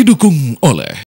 Didukung oleh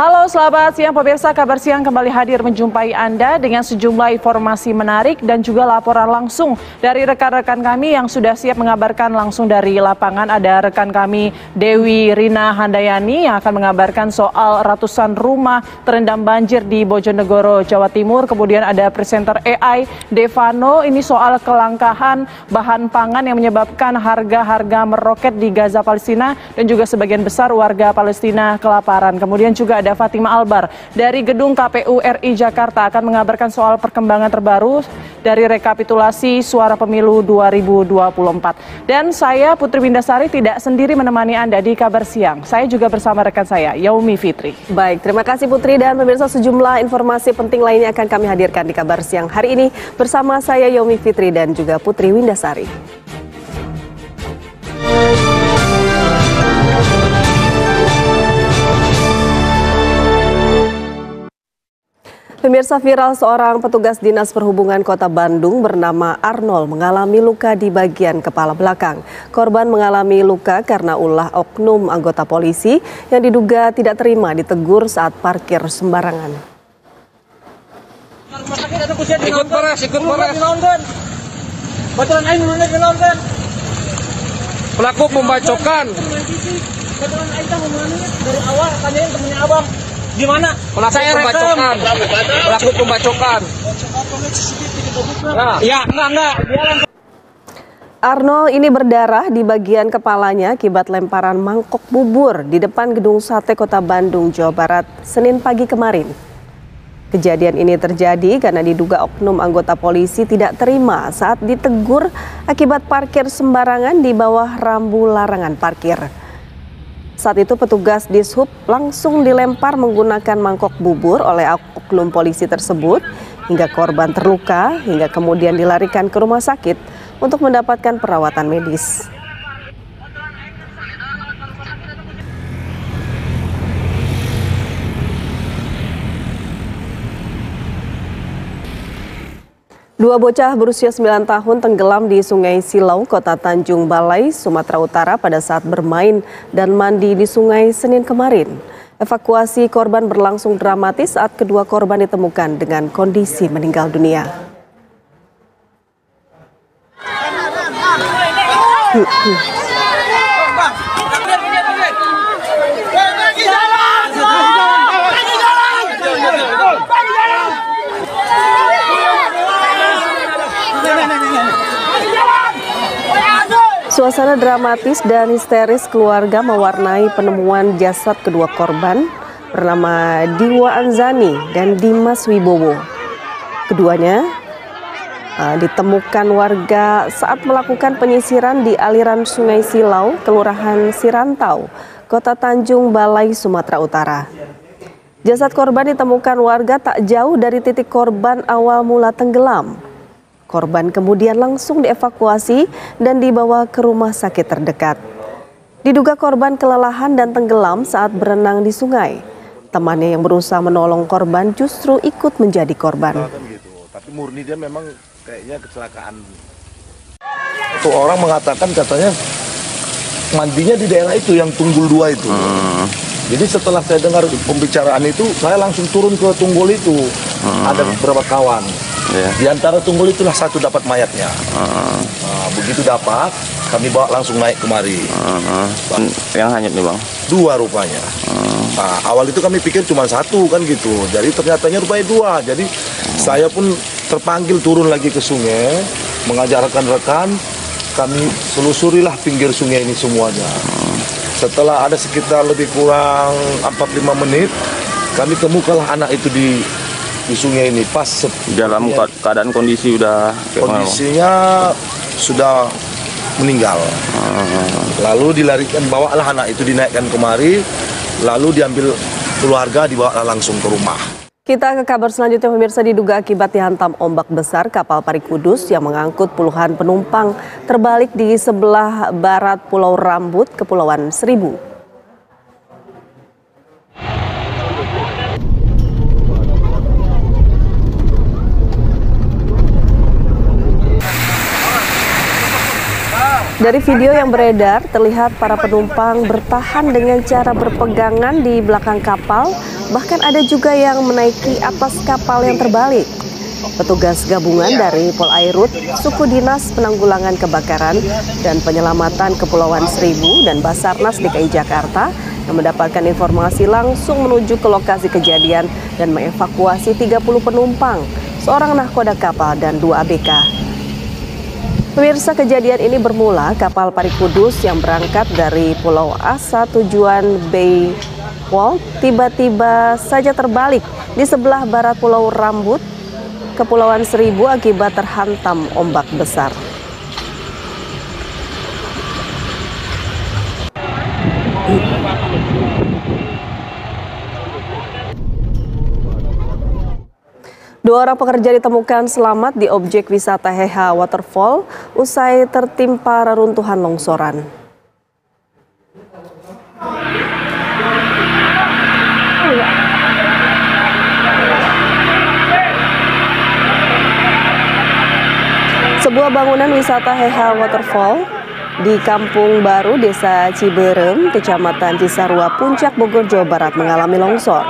Halo selamat siang pemirsa, Kabar Siang kembali hadir menjumpai Anda dengan sejumlah informasi menarik dan juga laporan langsung dari rekan-rekan kami yang sudah siap mengabarkan langsung dari lapangan. Ada rekan kami Dewi Rina Handayani yang akan mengabarkan soal ratusan rumah terendam banjir di Bojonegoro, Jawa Timur. Kemudian ada presenter AI Devano, ini soal kelangkaan bahan pangan yang menyebabkan harga-harga meroket di Gaza, Palestina, dan juga sebagian besar warga Palestina kelaparan. Kemudian juga ada Fatima Albar dari Gedung KPU RI Jakarta akan mengabarkan soal perkembangan terbaru dari rekapitulasi suara pemilu 2024. Dan saya Putri Windasari tidak sendiri menemani Anda di Kabar Siang. Saya juga bersama rekan saya Yaumi Fitri. Baik, terima kasih Putri, dan pemirsa, sejumlah informasi penting lainnya akan kami hadirkan di Kabar Siang hari ini bersama saya Yaumi Fitri dan juga Putri Windasari. Pemirsa, viral seorang petugas Dinas Perhubungan Kota Bandung bernama Arnold mengalami luka di bagian kepala belakang. Korban mengalami luka karena ulah oknum anggota polisi yang diduga tidak terima ditegur saat parkir sembarangan. Ikut Polres. Pelaku pembacokan. Dari awal tanyain temennya abang. Gimana? Pelaku pembacokan. Ya, enggak. Arnold ini berdarah di bagian kepalanya akibat lemparan mangkok bubur di depan gedung sate Kota Bandung, Jawa Barat, Senin pagi kemarin. Kejadian ini terjadi karena diduga oknum anggota polisi tidak terima saat ditegur akibat parkir sembarangan di bawah rambu larangan parkir. Saat itu petugas Dishub langsung dilempar menggunakan mangkok bubur oleh oknum polisi tersebut hingga korban terluka hingga kemudian dilarikan ke rumah sakit untuk mendapatkan perawatan medis. Dua bocah berusia 9 tahun tenggelam di Sungai Silau, Kota Tanjung Balai, Sumatera Utara pada saat bermain dan mandi di sungai Senin kemarin. Evakuasi korban berlangsung dramatis saat kedua korban ditemukan dengan kondisi meninggal dunia. Suasana dramatis dan histeris keluarga mewarnai penemuan jasad kedua korban bernama Diwa Anzani dan Dimas Wibowo. Keduanya ditemukan warga saat melakukan penyisiran di aliran Sungai Silau, Kelurahan Sirantau, Kota Tanjung Balai, Sumatera Utara. Jasad korban ditemukan warga tak jauh dari titik korban awal mula tenggelam. Korban kemudian langsung dievakuasi dan dibawa ke rumah sakit terdekat. Diduga korban kelelahan dan tenggelam saat berenang di sungai. Temannya yang berusaha menolong korban justru ikut menjadi korban. Tapi murni dia memang kayaknya kecelakaan. Satu orang mengatakan katanya mandinya di daerah itu yang Tunggul 2 itu. Jadi setelah saya dengar pembicaraan itu, saya langsung turun ke Tunggul itu. Ada beberapa kawan. Di antara Tunggul itulah satu dapat mayatnya. Begitu dapat, kami bawa langsung naik kemari. Yang hanyut nih bang? Dua rupanya. Awal itu kami pikir cuma satu kan gitu. Jadi ternyatanya rupanya dua. Jadi saya pun terpanggil turun lagi ke sungai, mengajarkan rekan, kami selusurilah pinggir sungai ini semuanya. Setelah ada sekitar lebih kurang 45 menit, kami temukanlah anak itu di sungai ini pas dalam keadaan kondisinya sudah meninggal. Lalu dilarikan, bawalah anak itu dinaikkan kemari, lalu diambil keluarga, dibawa langsung ke rumah. Kita ke kabar selanjutnya, pemirsa. Diduga akibat dihantam ombak besar, kapal Pari Kudus yang mengangkut puluhan penumpang terbalik di sebelah barat Pulau Rambut, Kepulauan Seribu. Dari video yang beredar, terlihat para penumpang bertahan dengan cara berpegangan di belakang kapal, bahkan ada juga yang menaiki atas kapal yang terbalik. Petugas gabungan dari Polairut, Suku Dinas Penanggulangan Kebakaran dan Penyelamatan Kepulauan Seribu dan Basarnas DKI Jakarta yang mendapatkan informasi langsung menuju ke lokasi kejadian dan mengevakuasi 30 penumpang, seorang nahkoda kapal dan 2 ABK. Pemirsa, kejadian ini bermula kapal Pari Kudus yang berangkat dari Pulau Asa tujuan Bay Walk tiba-tiba saja terbalik di sebelah barat Pulau Rambut, Kepulauan Seribu akibat terhantam ombak besar. Dua orang pekerja ditemukan selamat di objek wisata Heha Waterfall usai tertimpa reruntuhan longsoran. Sebuah bangunan wisata Heha Waterfall di Kampung Baru, Desa Ciberem, Kecamatan Cisarua, Puncak Bogor, Jawa Barat mengalami longsor.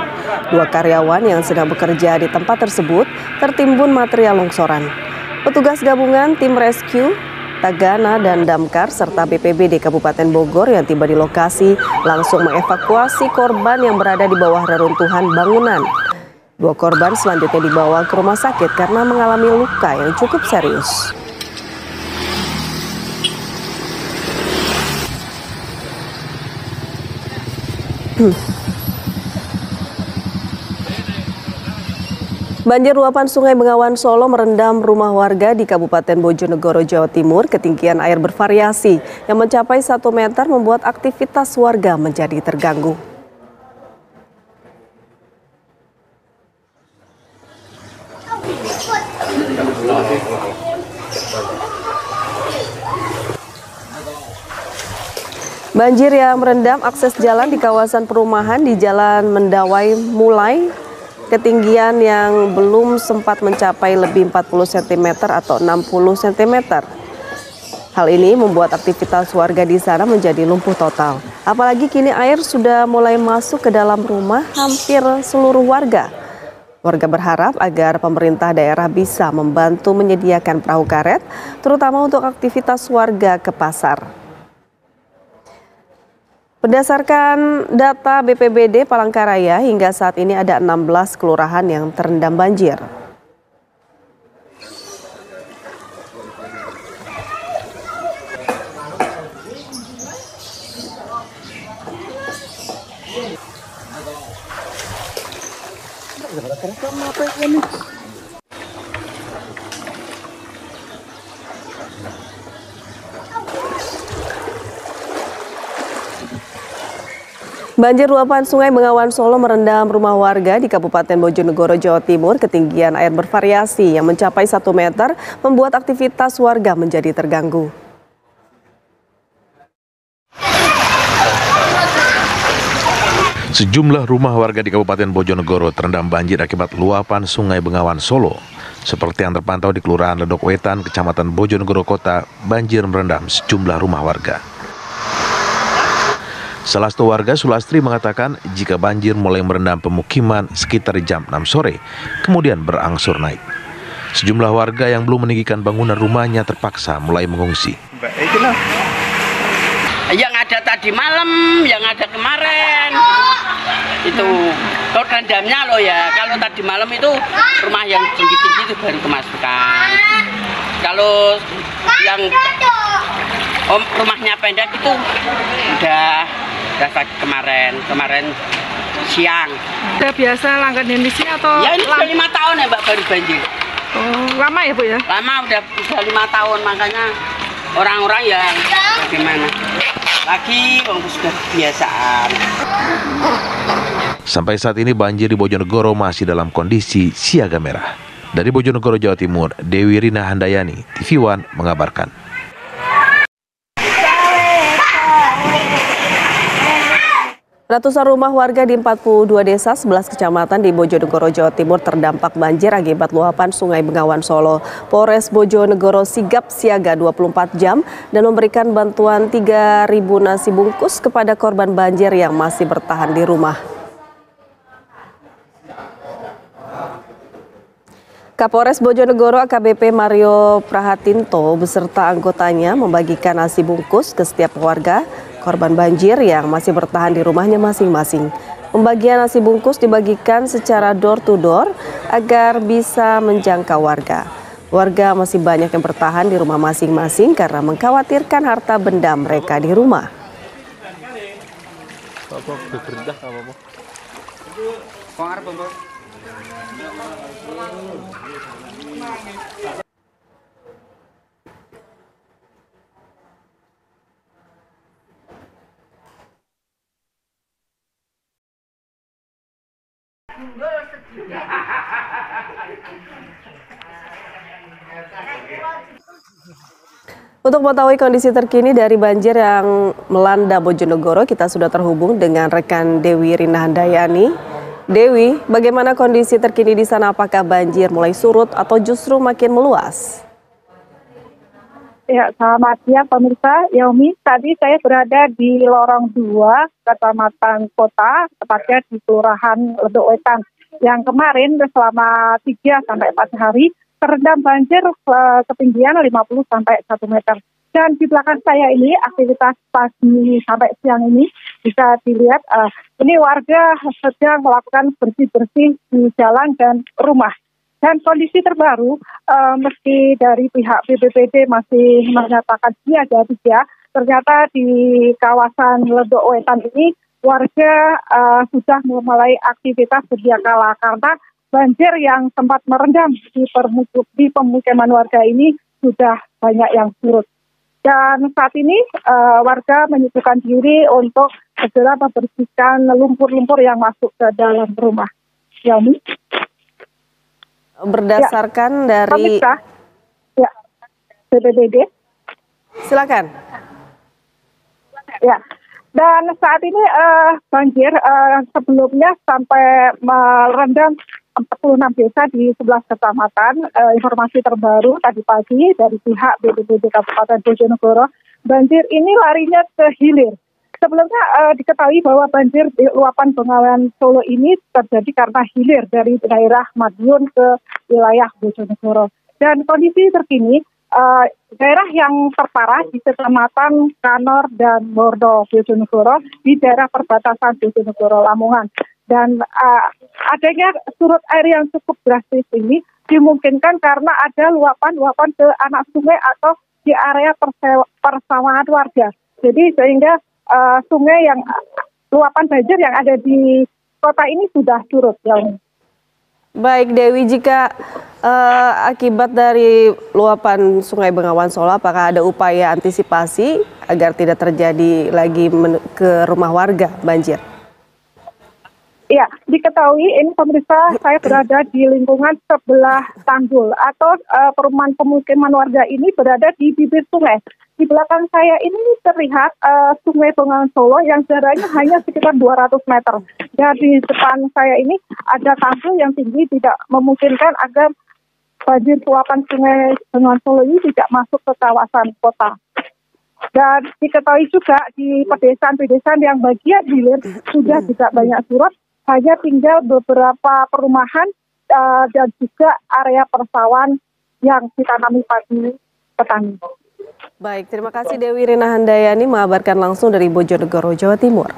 2 karyawan yang sedang bekerja di tempat tersebut tertimbun material longsoran. Petugas gabungan tim rescue, Tagana dan Damkar serta BPBD Kabupaten Bogor yang tiba di lokasi langsung mengevakuasi korban yang berada di bawah reruntuhan bangunan. 2 korban selanjutnya dibawa ke rumah sakit karena mengalami luka yang cukup serius. Banjir luapan Sungai Bengawan Solo merendam rumah warga di Kabupaten Bojonegoro, Jawa Timur. Ketinggian air bervariasi yang mencapai 1 meter membuat aktivitas warga menjadi terganggu. Banjir yang merendam akses jalan di kawasan perumahan di Jalan Mendawai mulai ketinggian yang belum sempat mencapai lebih 40 cm atau 60 cm. Hal ini membuat aktivitas warga di sana menjadi lumpuh total. Apalagi kini air sudah mulai masuk ke dalam rumah hampir seluruh warga. Warga berharap agar pemerintah daerah bisa membantu menyediakan perahu karet, terutama untuk aktivitas warga ke pasar. Berdasarkan data BPBD Palangkaraya, hingga saat ini ada 16 kelurahan yang terendam banjir. Banjir luapan Sungai Bengawan Solo merendam rumah warga di Kabupaten Bojonegoro, Jawa Timur. Ketinggian air bervariasi yang mencapai 1 meter membuat aktivitas warga menjadi terganggu. Sejumlah rumah warga di Kabupaten Bojonegoro terendam banjir akibat luapan Sungai Bengawan Solo. Seperti yang terpantau di Kelurahan Ledok Wetan, Kecamatan Bojonegoro Kota, banjir merendam sejumlah rumah warga. Salah satu warga, Sulastri, mengatakan jika banjir mulai merendam pemukiman sekitar jam 6 sore, kemudian berangsur naik. Sejumlah warga yang belum meninggikan bangunan rumahnya terpaksa mulai mengungsi. Yang ada tadi malam, yang ada kemarin, itu kalau rendamnya loh ya. Kalau tadi malam itu rumah yang tinggi-tinggi itu baru kemasukan. Kalau yang rumahnya pendek itu udah kemarin siang. Udah biasa langganan di sini atau? Ya ini sudah 5 tahun ya Mbak baru banjir. Oh, lama ya Bu ya? Lama, udah 5 tahun, makanya orang-orang ya bagaimana? Lagi sudah kebiasaan. Sampai saat ini banjir di Bojonegoro masih dalam kondisi siaga merah. Dari Bojonegoro, Jawa Timur, Dewi Rina Handayani, TV One mengabarkan. Ratusan rumah warga di 42 desa 11 kecamatan di Bojonegoro, Jawa Timur terdampak banjir akibat luapan Sungai Bengawan Solo. Polres Bojonegoro sigap siaga 24 jam dan memberikan bantuan 3.000 nasi bungkus kepada korban banjir yang masih bertahan di rumah. Kapolres Bojonegoro AKBP Mario Prahatinto beserta anggotanya membagikan nasi bungkus ke setiap warga korban banjir yang masih bertahan di rumahnya masing-masing. Pembagian nasi bungkus dibagikan secara door to door agar bisa menjangkau warga. Warga masih banyak yang bertahan di rumah masing-masing karena mengkhawatirkan harta benda mereka di rumah. Untuk mengetahui kondisi terkini dari banjir yang melanda Bojonegoro, kita sudah terhubung dengan rekan Dewi Rina Handayani. Dewi, bagaimana kondisi terkini di sana? Apakah banjir mulai surut atau justru makin meluas? Ya, selamat siang pemirsa. Yaumi, tadi saya berada di Lorong 2, Kecamatan Kota, tepatnya di Kelurahan Ledok Wetan, yang kemarin selama 3 sampai 4 hari terendam banjir ketinggian 50 sampai 1 meter. Dan di belakang saya ini aktivitas pagi sampai siang ini bisa dilihat ini warga sedang melakukan bersih-bersih di jalan dan rumah. Dan kondisi terbaru meski dari pihak BPBD masih menyatakan siaga 3, ternyata di kawasan Ledok Wetan ini warga sudah memulai aktivitas sedia kala karena banjir yang sempat merendam di pemukiman warga ini sudah banyak yang surut. Dan saat ini warga menyibukkan diri untuk segera membersihkan lumpur-lumpur yang masuk ke dalam rumah. Yaumi. Berdasarkan dari pemirsa, ya, BPBD. Silakan. Ya. Dan saat ini banjir sebelumnya sampai merendam 46 desa di 11 kecamatan. Informasi terbaru tadi pagi dari pihak BPBD Kabupaten Bojonegoro, banjir ini larinya ke hilir. Sebelumnya diketahui bahwa banjir di luapan Bengawan Solo ini terjadi karena hilir dari daerah Madiun ke wilayah Bojonegoro. Dan kondisi terkini daerah yang terparah di Kecamatan Kanor dan Mordo Bojonegoro di daerah perbatasan Bojonegoro Lamongan. Dan adanya surut air yang cukup drastis ini dimungkinkan karena ada luapan-luapan ke anak sungai atau di area persawahan warga. Jadi sehingga sungai yang luapan banjir yang ada di kota ini sudah surut. Baik Dewi, jika akibat dari luapan Sungai Bengawan Solo, apakah ada upaya antisipasi agar tidak terjadi lagi ke rumah warga banjir? Ya, diketahui ini pemirsa, saya berada di lingkungan sebelah tanggul atau perumahan pemukiman warga ini berada di bibir sungai. Di belakang saya ini terlihat Sungai Bengawan Solo yang jaraknya hanya sekitar 200 meter. Dan di depan saya ini ada tanggul yang tinggi tidak memungkinkan agar banjir luapan Sungai Bengawan Solo ini tidak masuk ke kawasan kota. Dan diketahui juga di pedesaan-pedesaan yang bagian hilir sudah tidak banyak surut. Hanya tinggal beberapa perumahan dan juga area persawahan yang ditanami padi petani. Baik, terima kasih Dewi Rina Handayani mengabarkan langsung dari Bojonegoro, Jawa Timur.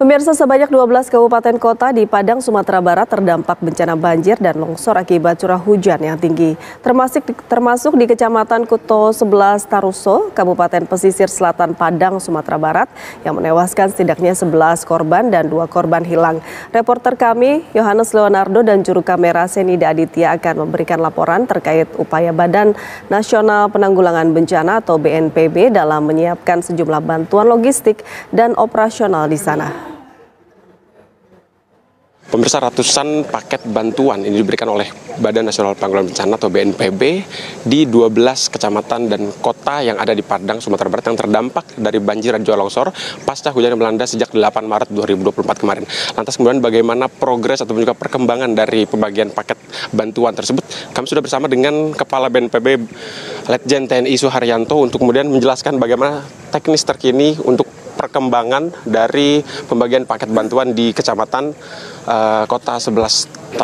Pemirsa, sebanyak 12 kabupaten kota di Padang, Sumatera Barat terdampak bencana banjir dan longsor akibat curah hujan yang tinggi. Termasuk di Kecamatan Kuto 11 Taruso, Kabupaten Pesisir Selatan Padang, Sumatera Barat, yang menewaskan setidaknya 11 korban dan 2 korban hilang. Reporter kami, Yohanes Leonardo dan juru kamera Senida Aditya akan memberikan laporan terkait upaya Badan Nasional Penanggulangan Bencana atau BNPB dalam menyiapkan sejumlah bantuan logistik dan operasional di sana. Pemirsa, ratusan paket bantuan ini diberikan oleh Badan Nasional Penanggulangan Bencana atau BNPB di 12 kecamatan dan kota yang ada di Padang, Sumatera Barat yang terdampak dari banjir dan juga longsor pasca hujan yang melanda sejak 8 Maret 2024 kemarin. Lantas kemudian bagaimana progres ataupun juga perkembangan dari pembagian paket bantuan tersebut? Kami sudah bersama dengan Kepala BNPB Letjen TNI Suharyanto untuk kemudian menjelaskan bagaimana teknis terkini untuk perkembangan dari pembagian paket bantuan di kecamatan kota 11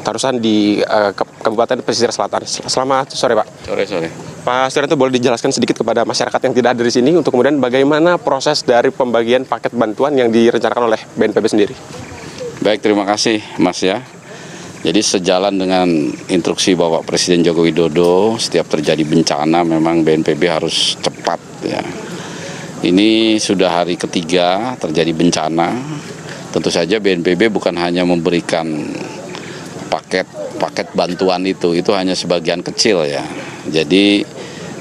Tarusan di Kabupaten Pesisir Selatan. Selamat sore, Pak. Sore. Pak Suharyanto, boleh dijelaskan sedikit kepada masyarakat yang tidak ada di sini untuk kemudian bagaimana proses dari pembagian paket bantuan yang direncanakan oleh BNPB sendiri? Baik, terima kasih Mas ya. Jadi sejalan dengan instruksi Bapak Presiden Joko Widodo, setiap terjadi bencana memang BNPB harus cepat ya. Ini sudah hari ketiga terjadi bencana. Tentu saja BNPB bukan hanya memberikan paket bantuan itu hanya sebagian kecil ya. Jadi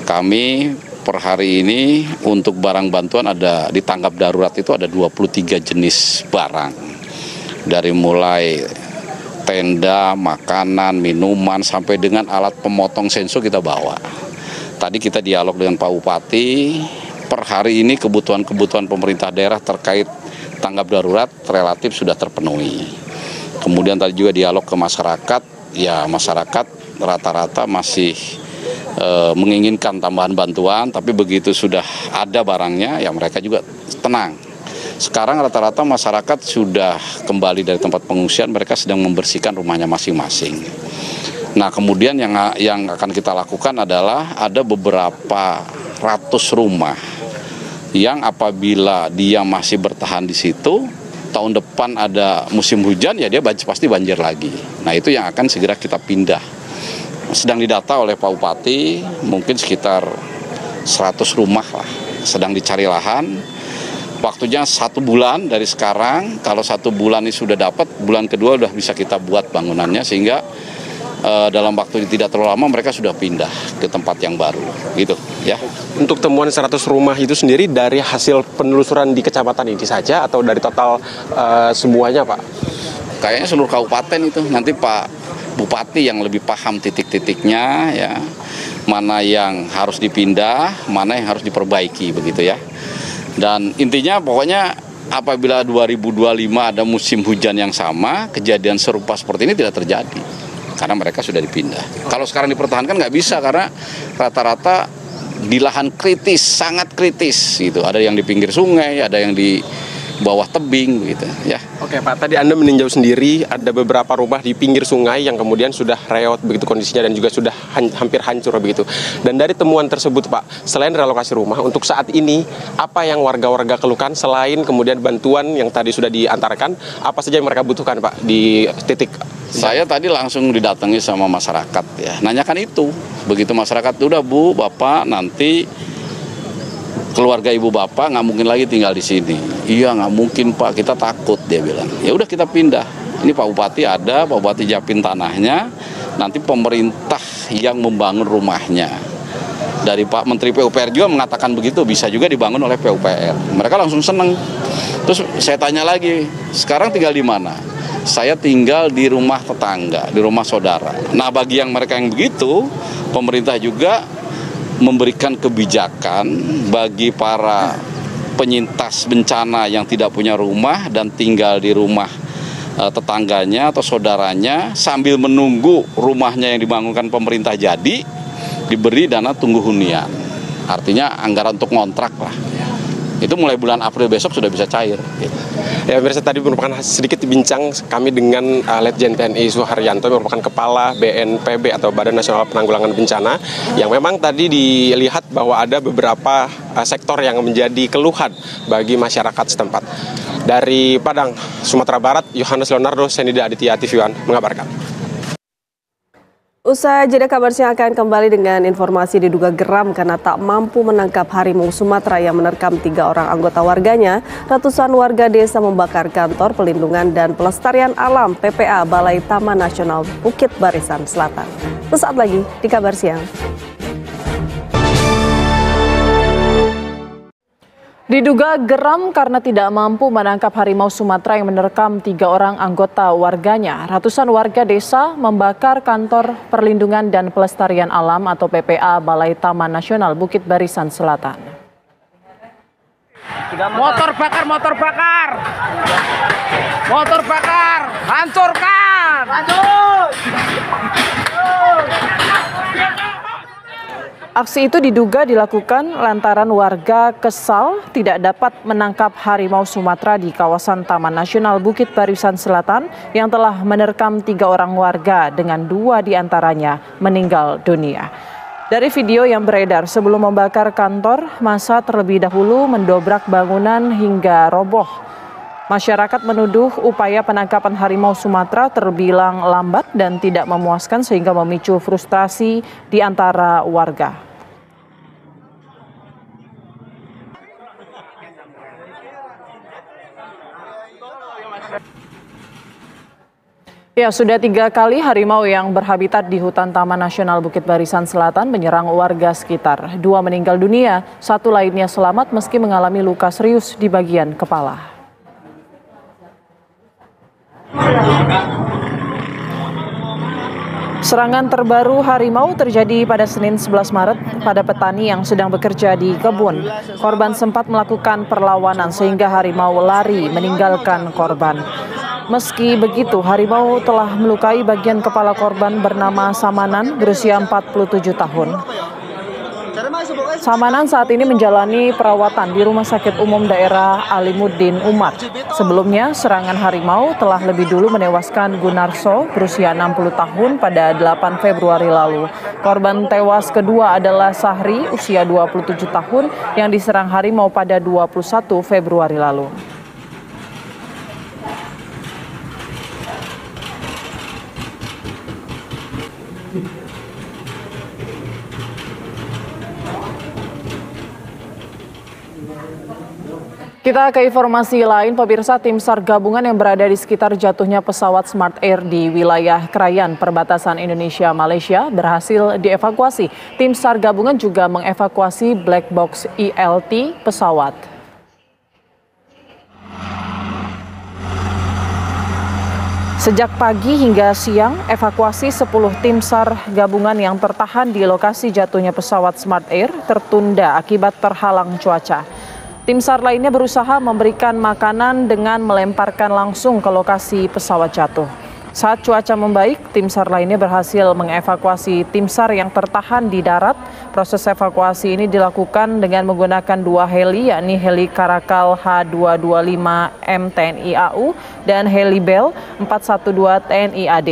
kami per hari ini untuk barang bantuan ada di tanggap darurat itu ada 23 jenis barang. Dari mulai tenda, makanan, minuman, sampai dengan alat pemotong senso kita bawa. Tadi kita dialog dengan Pak Bupati, per hari ini kebutuhan pemerintah daerah terkait tanggap darurat relatif sudah terpenuhi. Kemudian tadi juga dialog ke masyarakat, ya masyarakat rata-rata masih menginginkan tambahan bantuan, tapi begitu sudah ada barangnya, ya mereka juga tenang. Sekarang rata-rata masyarakat sudah kembali dari tempat pengungsian, mereka sedang membersihkan rumahnya masing-masing. Nah, kemudian yang akan kita lakukan adalah ada beberapa ratus rumah yang apabila dia masih bertahan di situ, tahun depan ada musim hujan, ya dia pasti banjir lagi. Nah, itu yang akan segera kita pindah. Sedang didata oleh Pak Bupati, mungkin sekitar 100 rumah lah, sedang dicari lahan. Waktunya 1 bulan dari sekarang, kalau 1 bulan ini sudah dapat, bulan kedua udah bisa kita buat bangunannya, sehingga dalam waktu tidak terlalu lama mereka sudah pindah ke tempat yang baru, gitu ya. Untuk temuan 100 rumah itu sendiri dari hasil penelusuran di kecamatan ini saja atau dari total semuanya, Pak? Kayaknya seluruh kabupaten itu, nanti Pak Bupati yang lebih paham titik-titiknya ya, mana yang harus dipindah, mana yang harus diperbaiki begitu ya. Dan intinya pokoknya apabila 2025 ada musim hujan yang sama, kejadian serupa seperti ini tidak terjadi. Karena mereka sudah dipindah. Kalau sekarang dipertahankan nggak bisa karena rata-rata di lahan kritis, sangat kritis gitu. Ada yang di pinggir sungai, ada yang di bawah tebing gitu ya. Oke Pak, tadi Anda meninjau sendiri ada beberapa rumah di pinggir sungai yang kemudian sudah reot begitu kondisinya dan juga sudah hampir hancur begitu. Dan dari temuan tersebut Pak, selain relokasi rumah, untuk saat ini apa yang warga-warga keluhkan selain kemudian bantuan yang tadi sudah diantarkan, apa saja yang mereka butuhkan Pak di titik? Saya tadi langsung didatangi sama masyarakat ya, nanyakan itu. Begitu masyarakat, udah Bu, Bapak nanti keluarga ibu bapak nggak mungkin lagi tinggal di sini. Iya nggak mungkin Pak, kita takut, dia bilang. Ya udah kita pindah. Ini Pak Bupati ada, Pak Bupati Japin tanahnya, nanti pemerintah yang membangun rumahnya. Dari Pak Menteri PUPR juga mengatakan begitu, bisa juga dibangun oleh PUPR. Mereka langsung seneng. Terus saya tanya lagi, sekarang tinggal di mana? Saya tinggal di rumah tetangga, di rumah saudara. Nah bagi yang mereka yang begitu, pemerintah juga memberikan kebijakan bagi para penyintas bencana yang tidak punya rumah dan tinggal di rumah tetangganya atau saudaranya sambil menunggu rumahnya yang dibangunkan pemerintah jadi, diberi dana tunggu hunian. Artinya anggaran untuk ngontrak lah. Itu mulai bulan April besok sudah bisa cair. Gitu. Ya, pemirsa, tadi merupakan sedikit bincang kami dengan Letjen TNI Suharyanto, yang merupakan Kepala BNPB atau Badan Nasional Penanggulangan Bencana, yang memang tadi dilihat bahwa ada beberapa sektor yang menjadi keluhan bagi masyarakat setempat. Dari Padang, Sumatera Barat, Yohanes Leonardo, Senida Aditya, TV One mengabarkan. Usai jeda kabar siang akan kembali dengan informasi diduga geram karena tak mampu menangkap harimau Sumatera yang menerkam 3 orang anggota warganya. Ratusan warga desa membakar kantor pelindungan dan pelestarian alam PPA Balai Taman Nasional Bukit Barisan Selatan. Sesaat lagi di kabar siang. Diduga geram karena tidak mampu menangkap harimau Sumatera yang menerkam 3 orang anggota warganya. Ratusan warga desa membakar kantor Perlindungan dan Pelestarian Alam atau PPA Balai Taman Nasional Bukit Barisan Selatan. Motor bakar, motor bakar. Motor bakar, hancurkan. Hancur. Aksi itu diduga dilakukan lantaran warga kesal tidak dapat menangkap harimau Sumatera di kawasan Taman Nasional Bukit Barisan Selatan yang telah menerkam 3 orang warga dengan 2 diantaranya meninggal dunia. Dari video yang beredar sebelum membakar kantor, massa terlebih dahulu mendobrak bangunan hingga roboh. Masyarakat menuduh upaya penangkapan harimau Sumatera terbilang lambat dan tidak memuaskan sehingga memicu frustrasi di antara warga. Ya, sudah 3 kali harimau yang berhabitat di hutan Taman Nasional Bukit Barisan Selatan menyerang warga sekitar. 2 meninggal dunia, 1 lainnya selamat meski mengalami luka serius di bagian kepala. Serangan terbaru harimau terjadi pada Senin 11 Maret pada petani yang sedang bekerja di kebun. Korban sempat melakukan perlawanan sehingga harimau lari meninggalkan korban. Meski begitu, harimau telah melukai bagian kepala korban bernama Samanan berusia 47 tahun. Samanan saat ini menjalani perawatan di Rumah Sakit Umum Daerah Alimuddin Umar. Sebelumnya, serangan harimau telah lebih dulu menewaskan Gunarso berusia 60 tahun pada 8 Februari lalu. Korban tewas kedua adalah Sahri usia 27 tahun yang diserang harimau pada 21 Februari lalu. Kita ke informasi lain, pemirsa. Tim SAR gabungan yang berada di sekitar jatuhnya pesawat Smart Air di wilayah Krayan, perbatasan Indonesia-Malaysia berhasil dievakuasi. Tim SAR gabungan juga mengevakuasi black box ILT pesawat. Sejak pagi hingga siang, evakuasi 10 tim SAR gabungan yang tertahan di lokasi jatuhnya pesawat Smart Air tertunda akibat terhalang cuaca. Tim SAR lainnya berusaha memberikan makanan dengan melemparkan langsung ke lokasi pesawat jatuh. Saat cuaca membaik, tim SAR lainnya berhasil mengevakuasi tim SAR yang tertahan di darat. Proses evakuasi ini dilakukan dengan menggunakan 2 heli, yakni heli Karakal H225M TNI AU dan heli Bell 412 TNI AD.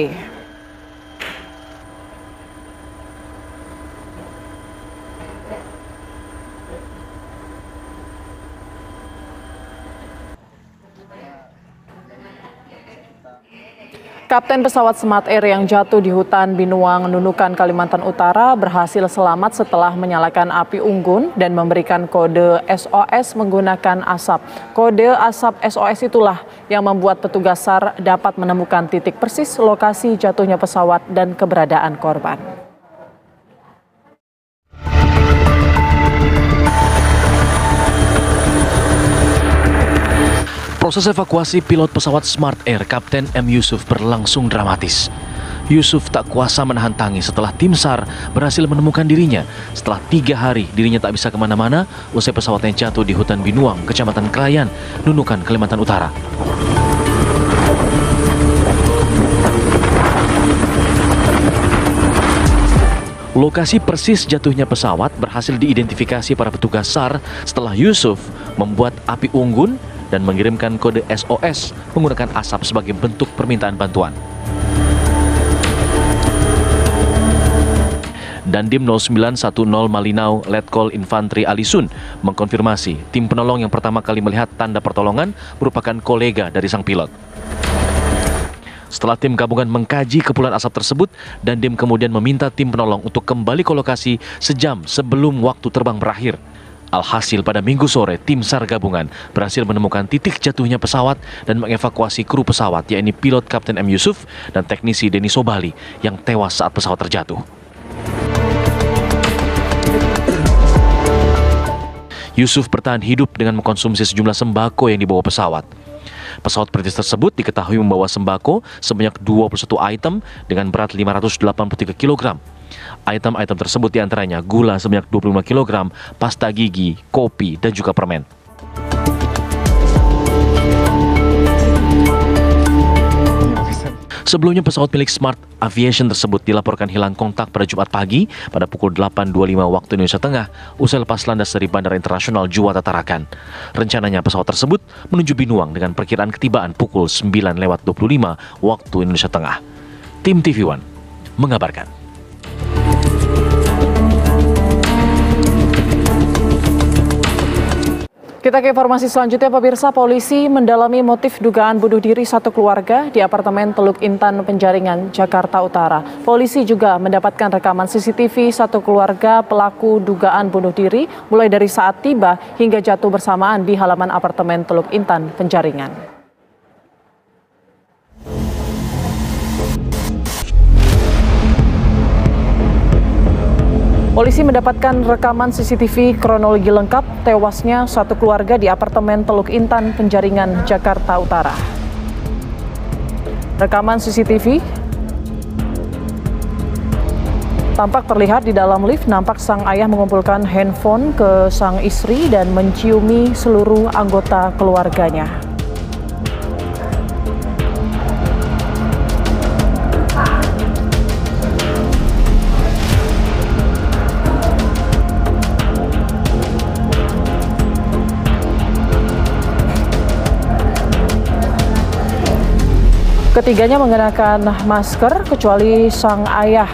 Kapten pesawat Smart Air yang jatuh di hutan Binuang, Nunukan, Kalimantan Utara berhasil selamat setelah menyalakan api unggun dan memberikan kode SOS menggunakan asap. Kode asap SOS itulah yang membuat petugas SAR dapat menemukan titik persis lokasi jatuhnya pesawat dan keberadaan korban. Proses evakuasi pilot pesawat Smart Air Kapten M. Yusuf berlangsung dramatis. Yusuf tak kuasa menahan tangis setelah tim SAR berhasil menemukan dirinya. Setelah 3 hari dirinya tak bisa kemana-mana usai pesawatnya jatuh di hutan Binuang, Kecamatan Krayan, Nunukan, Kalimantan Utara. Lokasi persis jatuhnya pesawat berhasil diidentifikasi para petugas SAR setelah Yusuf membuat api unggun dan mengirimkan kode SOS menggunakan asap sebagai bentuk permintaan bantuan. Dandim 0910 Malinau Letkol Infantri Alisun mengkonfirmasi tim penolong yang pertama kali melihat tanda pertolongan merupakan kolega dari sang pilot. Setelah tim gabungan mengkaji kepulan asap tersebut, Dandim kemudian meminta tim penolong untuk kembali ke lokasi sejam sebelum waktu terbang berakhir. Alhasil pada Minggu sore, tim SAR gabungan berhasil menemukan titik jatuhnya pesawat dan mengevakuasi kru pesawat, yakni pilot Kapten M. Yusuf dan teknisi Denny Sobali yang tewas saat pesawat terjatuh. Yusuf bertahan hidup dengan mengkonsumsi sejumlah sembako yang dibawa pesawat. Pesawat perintis tersebut diketahui membawa sembako sebanyak 21 item dengan berat 583 kg. Item-item tersebut diantaranya gula sebanyak 25 kg, pasta gigi, kopi, dan juga permen. Sebelumnya pesawat milik Smart Aviation tersebut dilaporkan hilang kontak pada Jumat pagi pada pukul 8.25 waktu Indonesia Tengah usai lepas landas dari Bandara Internasional Juanda Tarakan. Rencananya pesawat tersebut menuju Binuang dengan perkiraan ketibaan pukul 9.25 waktu Indonesia Tengah. Tim TV One mengabarkan. Kita ke informasi selanjutnya, pemirsa. Polisi mendalami motif dugaan bunuh diri satu keluarga di apartemen Teluk Intan, Penjaringan, Jakarta Utara. Polisi juga mendapatkan rekaman CCTV satu keluarga pelaku dugaan bunuh diri mulai dari saat tiba hingga jatuh bersamaan di halaman apartemen Teluk Intan, Penjaringan. Polisi mendapatkan rekaman CCTV kronologi lengkap tewasnya satu keluarga di apartemen Teluk Intan, Penjaringan, Jakarta Utara. Rekaman CCTV tampak terlihat di dalam lift, nampak sang ayah mengumpulkan handphone ke sang istri dan menciumi seluruh anggota keluarganya. Ketiganya mengenakan masker kecuali sang ayah.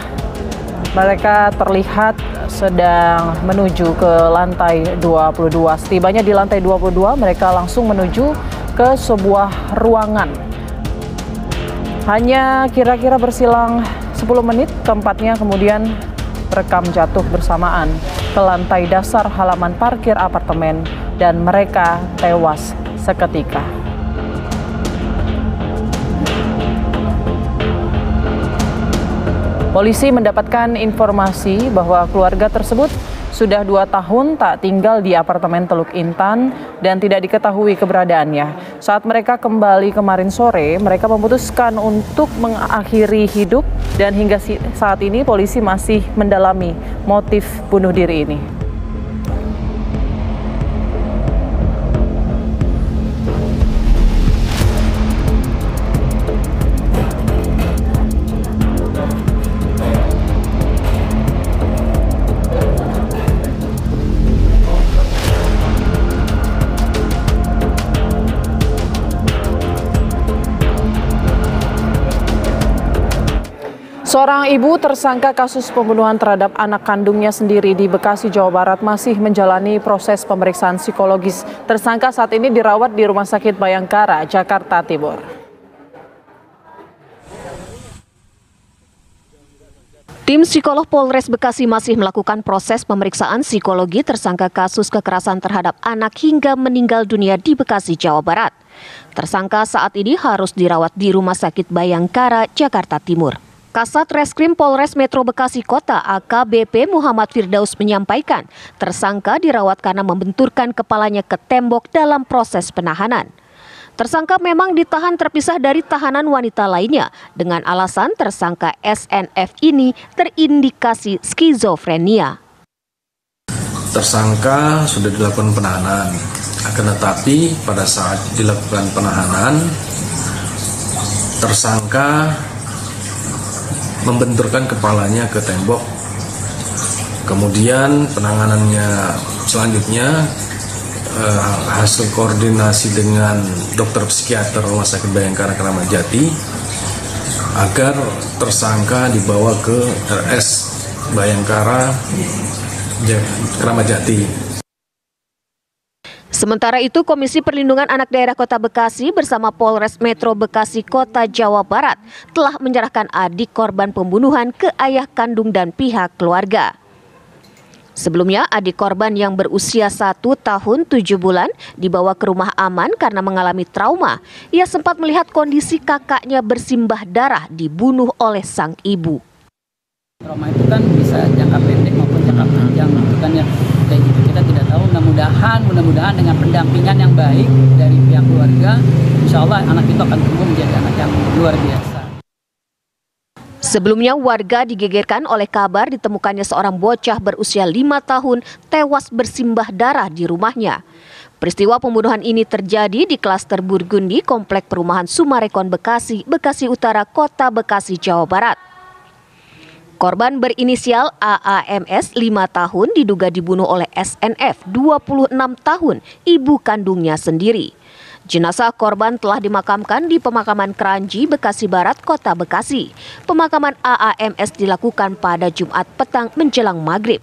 Mereka terlihat sedang menuju ke lantai 22. Setibanya di lantai 22, mereka langsung menuju ke sebuah ruangan. Hanya kira-kira berselang 10 menit, keempatnya kemudian terekam jatuh bersamaan ke lantai dasar halaman parkir apartemen dan mereka tewas seketika. Polisi mendapatkan informasi bahwa keluarga tersebut sudah 2 tahun tak tinggal di apartemen Teluk Intan dan tidak diketahui keberadaannya. Saat mereka kembali kemarin sore, mereka memutuskan untuk mengakhiri hidup dan hingga saat ini polisi masih mendalami motif bunuh diri ini. Seorang ibu tersangka kasus pembunuhan terhadap anak kandungnya sendiri di Bekasi, Jawa Barat masih menjalani proses pemeriksaan psikologis. Tersangka saat ini dirawat di Rumah Sakit Bayangkara, Jakarta Timur. Tim psikolog Polres Bekasi masih melakukan proses pemeriksaan psikologi tersangka kasus kekerasan terhadap anak hingga meninggal dunia di Bekasi, Jawa Barat. Tersangka saat ini harus dirawat di Rumah Sakit Bayangkara, Jakarta Timur. Kasat Reskrim Polres Metro Bekasi Kota AKBP Muhammad Firdaus menyampaikan tersangka dirawat karena membenturkan kepalanya ke tembok dalam proses penahanan. Tersangka memang ditahan terpisah dari tahanan wanita lainnya dengan alasan tersangka SNF ini terindikasi skizofrenia. Tersangka sudah dilakukan penahanan, akan tetapi pada saat dilakukan penahanan, tersangka membenturkan kepalanya ke tembok. Kemudian penanganannya selanjutnya hasil koordinasi dengan dokter psikiater Rumah Sakit Bayangkara Kramat Jati agar tersangka dibawa ke RS Bayangkara Kramat Jati. Sementara itu, Komisi Perlindungan Anak Daerah Kota Bekasi bersama Polres Metro Bekasi Kota Jawa Barat telah menyerahkan adik korban pembunuhan ke ayah kandung dan pihak keluarga. Sebelumnya, adik korban yang berusia 1 tahun 7 bulan dibawa ke rumah aman karena mengalami trauma. Ia sempat melihat kondisi kakaknya bersimbah darah dibunuh oleh sang ibu. Trauma itu kan bisa jangka pendek maupun jangka panjang, itu kan ya kayak gitu kita tidak tahu. Namun mudah-mudahan dengan pendampingan yang baik dari pihak keluarga, insya Allah anak itu akan tumbuh menjadi anak yang luar biasa. Sebelumnya warga digegerkan oleh kabar ditemukannya seorang bocah berusia 5 tahun tewas bersimbah darah di rumahnya. Peristiwa pembunuhan ini terjadi di klaster Burgundi, Komplek Perumahan Sumarekon Bekasi, Bekasi Utara, Kota Bekasi, Jawa Barat. Korban berinisial AAMS 5 tahun diduga dibunuh oleh SNF 26 tahun, ibu kandungnya sendiri. Jenazah korban telah dimakamkan di pemakaman Kranji, Bekasi Barat, Kota Bekasi. Pemakaman AAMS dilakukan pada Jumat petang menjelang maghrib.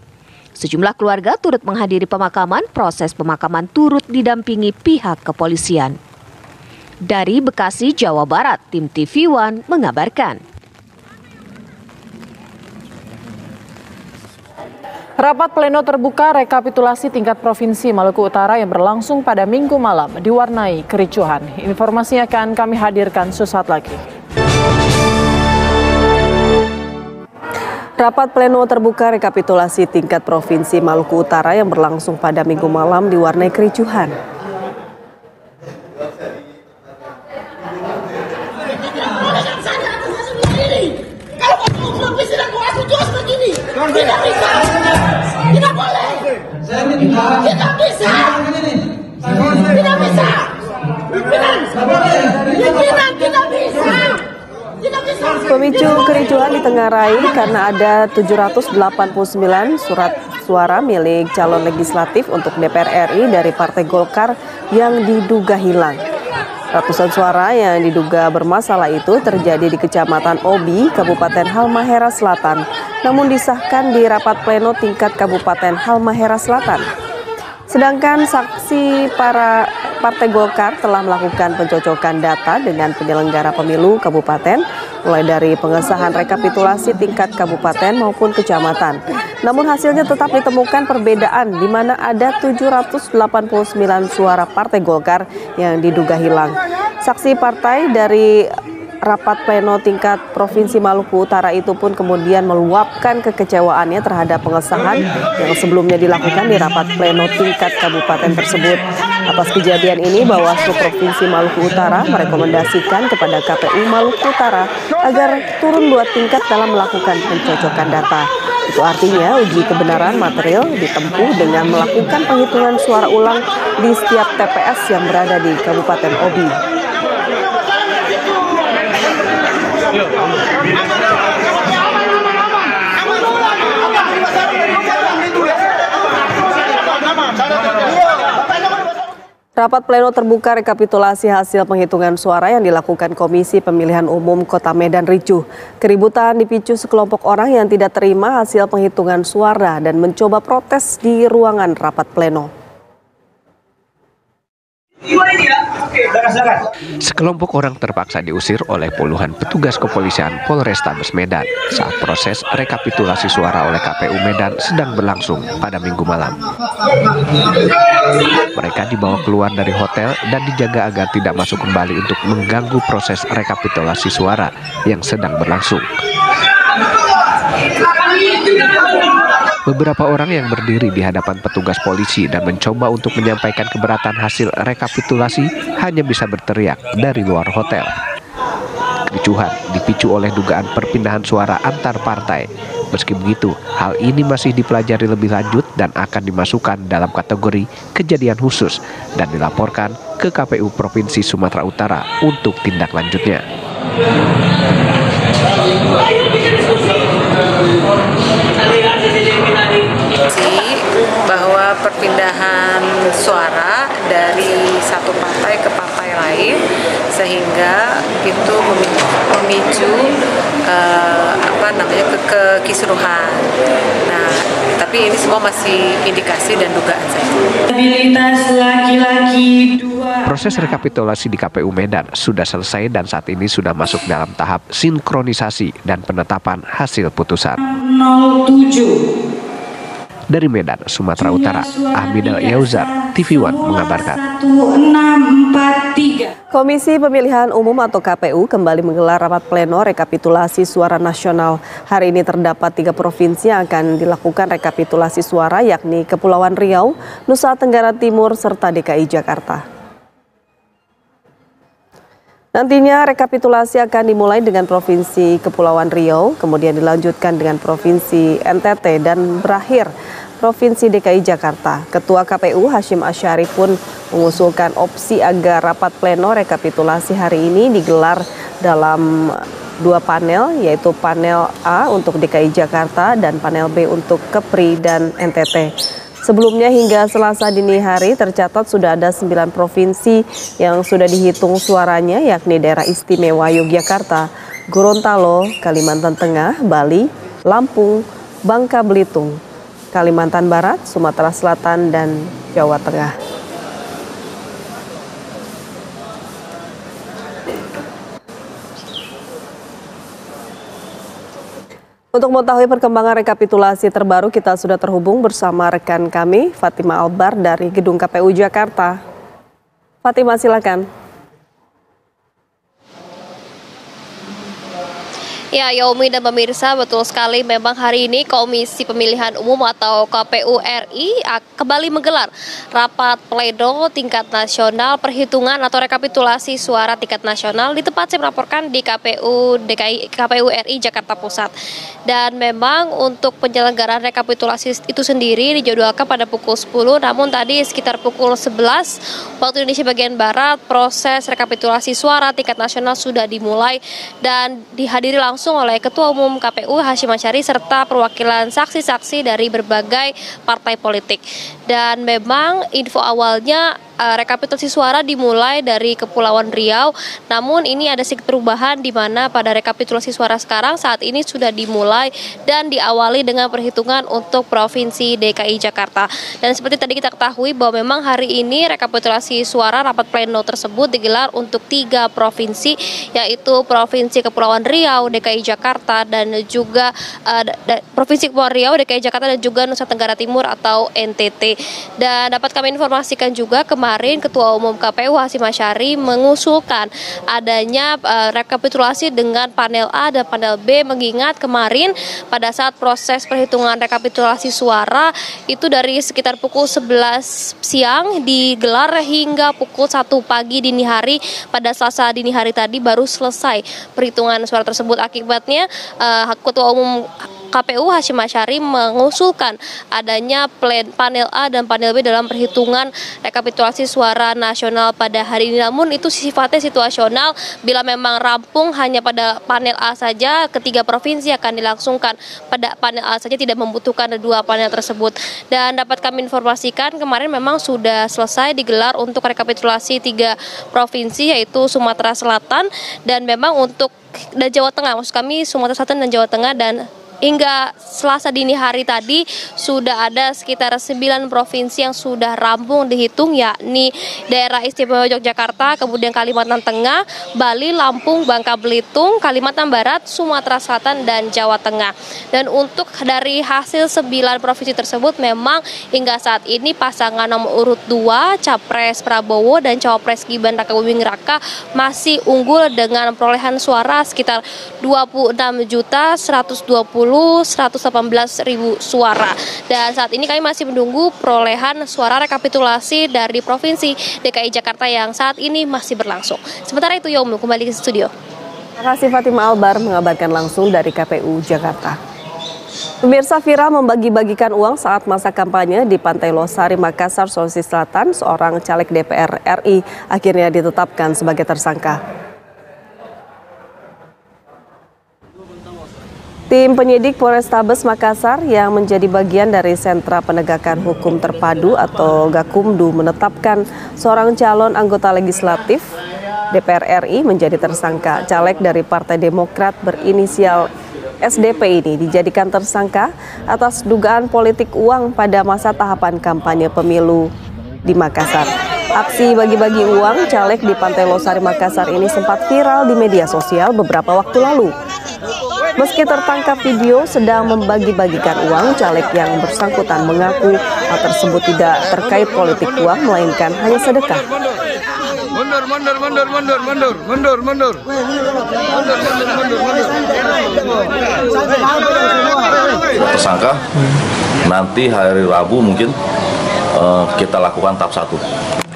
Sejumlah keluarga turut menghadiri pemakaman, proses pemakaman turut didampingi pihak kepolisian. Dari Bekasi, Jawa Barat, tim TV One mengabarkan. Rapat pleno terbuka rekapitulasi tingkat Provinsi Maluku Utara yang berlangsung pada Minggu malam diwarnai kericuhan. Informasinya akan kami hadirkan sesaat lagi. Rapat pleno terbuka rekapitulasi tingkat Provinsi Maluku Utara yang berlangsung pada Minggu malam diwarnai kericuhan. Tidak bisa, tidak boleh, tidak bisa, tidak bisa, pimpinan tidak bisa. Pemicu kericuhan ditengarai karena ada 789 surat suara milik calon legislatif untuk DPR RI dari Partai Golkar yang diduga hilang. Ratusan suara yang diduga bermasalah itu terjadi di Kecamatan Obi, Kabupaten Halmahera Selatan, namun disahkan di rapat pleno tingkat Kabupaten Halmahera Selatan. Sedangkan saksi para Partai Golkar telah melakukan pencocokan data dengan penyelenggara pemilu kabupaten, mulai dari pengesahan rekapitulasi tingkat kabupaten maupun kecamatan. Namun hasilnya tetap ditemukan perbedaan di mana ada 789 suara Partai Golkar yang diduga hilang. Saksi partai dari rapat pleno tingkat Provinsi Maluku Utara itu pun kemudian meluapkan kekecewaannya terhadap pengesahan yang sebelumnya dilakukan di rapat pleno tingkat kabupaten tersebut. Atas kejadian ini, Bawaslu Provinsi Maluku Utara merekomendasikan kepada KPU Maluku Utara agar turun 2 tingkat dalam melakukan pencocokan data. Itu artinya uji kebenaran material ditempuh dengan melakukan penghitungan suara ulang di setiap TPS yang berada di Kabupaten Obi. Rapat pleno terbuka rekapitulasi hasil penghitungan suara yang dilakukan Komisi Pemilihan Umum Kota Medan ricuh. Keributan dipicu sekelompok orang yang tidak terima hasil penghitungan suara dan mencoba protes di ruangan rapat pleno. Sekelompok orang terpaksa diusir oleh puluhan petugas kepolisian Polrestabes Medan saat proses rekapitulasi suara oleh KPU Medan sedang berlangsung pada Minggu malam. Mereka dibawa keluar dari hotel dan dijaga agar tidak masuk kembali untuk mengganggu proses rekapitulasi suara yang sedang berlangsung. Beberapa orang yang berdiri di hadapan petugas polisi dan mencoba untuk menyampaikan keberatan hasil rekapitulasi hanya bisa berteriak dari luar hotel. Kericuhan dipicu oleh dugaan perpindahan suara antar partai. Meski begitu, hal ini masih dipelajari lebih lanjut dan akan dimasukkan dalam kategori kejadian khusus dan dilaporkan ke KPU Provinsi Sumatera Utara untuk tindak lanjutnya. Bahwa perpindahan suara dari satu partai ke partai lain sehingga itu memicu kekisruhan. Nah, tapi ini semua masih indikasi dan dugaan saja. Proses rekapitulasi di KPU Medan sudah selesai dan saat ini sudah masuk dalam tahap sinkronisasi dan penetapan hasil putusan. Dari Medan, Sumatera Utara, Ahmida Yauzar, TV One mengabarkan. 1643. Komisi Pemilihan Umum atau KPU kembali menggelar rapat pleno rekapitulasi suara nasional. Hari ini terdapat 3 provinsi yang akan dilakukan rekapitulasi suara, yakni Kepulauan Riau, Nusa Tenggara Timur, serta DKI Jakarta. Nantinya rekapitulasi akan dimulai dengan Provinsi Kepulauan Riau, kemudian dilanjutkan dengan Provinsi NTT dan berakhir Provinsi DKI Jakarta. Ketua KPU Hashim Asyari pun mengusulkan opsi agar rapat pleno rekapitulasi hari ini digelar dalam 2 panel, yaitu panel A untuk DKI Jakarta dan panel B untuk Kepri dan NTT. Sebelumnya hingga Selasa dini hari tercatat sudah ada 9 provinsi yang sudah dihitung suaranya, yakni Daerah Istimewa Yogyakarta, Gorontalo, Kalimantan Tengah, Bali, Lampung, Bangka Belitung, Kalimantan Barat, Sumatera Selatan, dan Jawa Tengah. Untuk mengetahui perkembangan rekapitulasi terbaru, kita sudah terhubung bersama rekan kami, Fatima Albar dari Gedung KPU Jakarta. Fatima, silakan. Ya, Yaumi dan pemirsa, betul sekali memang hari ini Komisi Pemilihan Umum atau KPU RI kembali menggelar rapat pleno tingkat nasional perhitungan atau rekapitulasi suara tingkat nasional di tempat saya melaporkan di KPU RI Jakarta Pusat. Dan memang untuk penyelenggaraan rekapitulasi itu sendiri dijadwalkan pada pukul 10, namun tadi sekitar pukul 11 waktu Indonesia bagian Barat proses rekapitulasi suara tingkat nasional sudah dimulai dan dihadiri langsung oleh Ketua Umum KPU Hashim Asyari serta perwakilan saksi-saksi dari berbagai partai politik. Dan memang info awalnya rekapitulasi suara dimulai dari Kepulauan Riau, namun ini ada sedikit perubahan di mana pada rekapitulasi suara sekarang saat ini sudah dimulai dan diawali dengan perhitungan untuk Provinsi DKI Jakarta. Dan seperti tadi kita ketahui bahwa memang hari ini rekapitulasi suara rapat pleno tersebut digelar untuk 3 provinsi, yaitu Provinsi Kepulauan Riau, DKI Jakarta, dan juga Provinsi Kepulauan Riau, DKI Jakarta, dan juga Nusa Tenggara Timur atau NTT. Dan dapat kami informasikan juga kemarin Ketua Umum KPU Hashim Asyari mengusulkan adanya rekapitulasi dengan panel A dan panel B, mengingat kemarin pada saat proses perhitungan rekapitulasi suara itu dari sekitar pukul 11 siang digelar hingga pukul 1 pagi dini hari. Pada Selasa dini hari tadi baru selesai perhitungan suara tersebut. Akibatnya Ketua Umum KPU Hashim Asyari mengusulkan adanya panel A dan panel B dalam perhitungan rekapitulasi suara nasional pada hari ini. Namun itu sifatnya situasional, bila memang rampung hanya pada panel A saja, ketiga provinsi akan dilangsungkan pada panel A saja, tidak membutuhkan 2 panel tersebut. Dan dapat kami informasikan kemarin memang sudah selesai digelar untuk rekapitulasi 3 provinsi, yaitu Sumatera Selatan dan memang untuk Jawa Tengah, maksud kami Sumatera Selatan dan Jawa Tengah. Dan hingga Selasa dini hari tadi sudah ada sekitar 9 provinsi yang sudah rampung dihitung, yakni Daerah Istimewa Yogyakarta, kemudian Kalimantan Tengah, Bali, Lampung, Bangka Belitung, Kalimantan Barat, Sumatera Selatan, dan Jawa Tengah. Dan untuk dari hasil 9 provinsi tersebut memang hingga saat ini pasangan nomor urut 2 Capres Prabowo dan Cawapres Gibran Rakabuming Raka masih unggul dengan perolehan suara sekitar 26.120.118.000 suara. Dan saat ini kami masih menunggu perolehan suara rekapitulasi dari Provinsi DKI Jakarta yang saat ini masih berlangsung. Sementara itu, Yomu kembali ke studio. Terima kasih Fatima Albar mengabarkan langsung dari KPU Jakarta. Pemirsa, viral membagi-bagikan uang saat masa kampanye di Pantai Losari, Makassar, Sulawesi Selatan. Seorang caleg DPR RI akhirnya ditetapkan sebagai tersangka. Tim penyidik Polrestabes Makassar yang menjadi bagian dari Sentra Penegakan Hukum Terpadu atau Gakumdu menetapkan seorang calon anggota legislatif DPR RI menjadi tersangka. Caleg dari Partai Demokrat berinisial SDP ini dijadikan tersangka atas dugaan politik uang pada masa tahapan kampanye pemilu di Makassar. Aksi bagi-bagi uang caleg di Pantai Losari Makassar ini sempat viral di media sosial beberapa waktu lalu. Meski tertangkap video sedang membagi-bagikan uang, caleg yang bersangkutan mengaku hal tersebut tidak terkait politik uang, melainkan hanya sedekah. Mundur. Tersangka nanti hari Rabu mungkin kita lakukan tahap 1.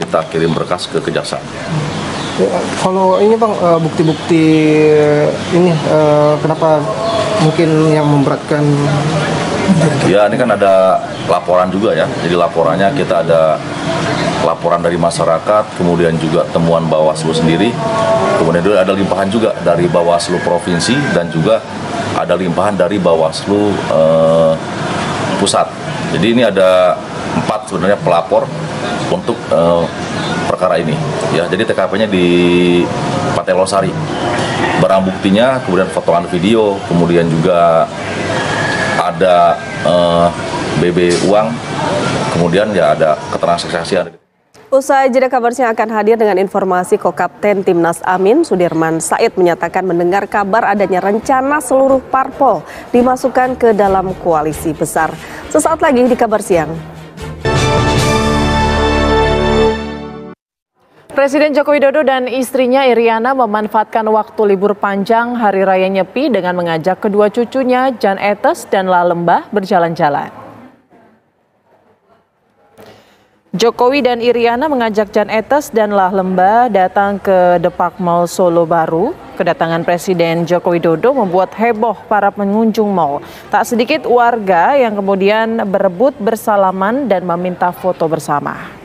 Kita kirim berkas ke kejaksaan. Kalau ini Bang, bukti-bukti ini kenapa mungkin yang memberatkan? Ya, ini kan ada laporan juga ya. Jadi laporannya kita ada laporan dari masyarakat, kemudian juga temuan Bawaslu sendiri, kemudian ada limpahan juga dari Bawaslu Provinsi dan juga ada limpahan dari Bawaslu Pusat. Jadi ini ada 4 sebenarnya pelapor untuk perkara ini. Ya, jadi TKP-nya di Pantai Losari. Barang buktinya, kemudian potongan video, kemudian juga ada BB uang, kemudian ya ada keterangan saksi. Usai jeda kabar siang akan hadir dengan informasi Kokapten Timnas Amin, Sudirman Said menyatakan mendengar kabar adanya rencana seluruh parpol dimasukkan ke dalam koalisi besar. Sesaat lagi di kabar siang. Presiden Joko Widodo dan istrinya Iriana memanfaatkan waktu libur panjang Hari Raya Nyepi dengan mengajak kedua cucunya Jan Etes dan La Lembah berjalan-jalan. Jokowi dan Iriana mengajak Jan Etes dan La Lembah datang ke Depak Mall Solo Baru. Kedatangan Presiden Joko Widodo membuat heboh para pengunjung mall. Tak sedikit warga yang kemudian berebut bersalaman dan meminta foto bersama.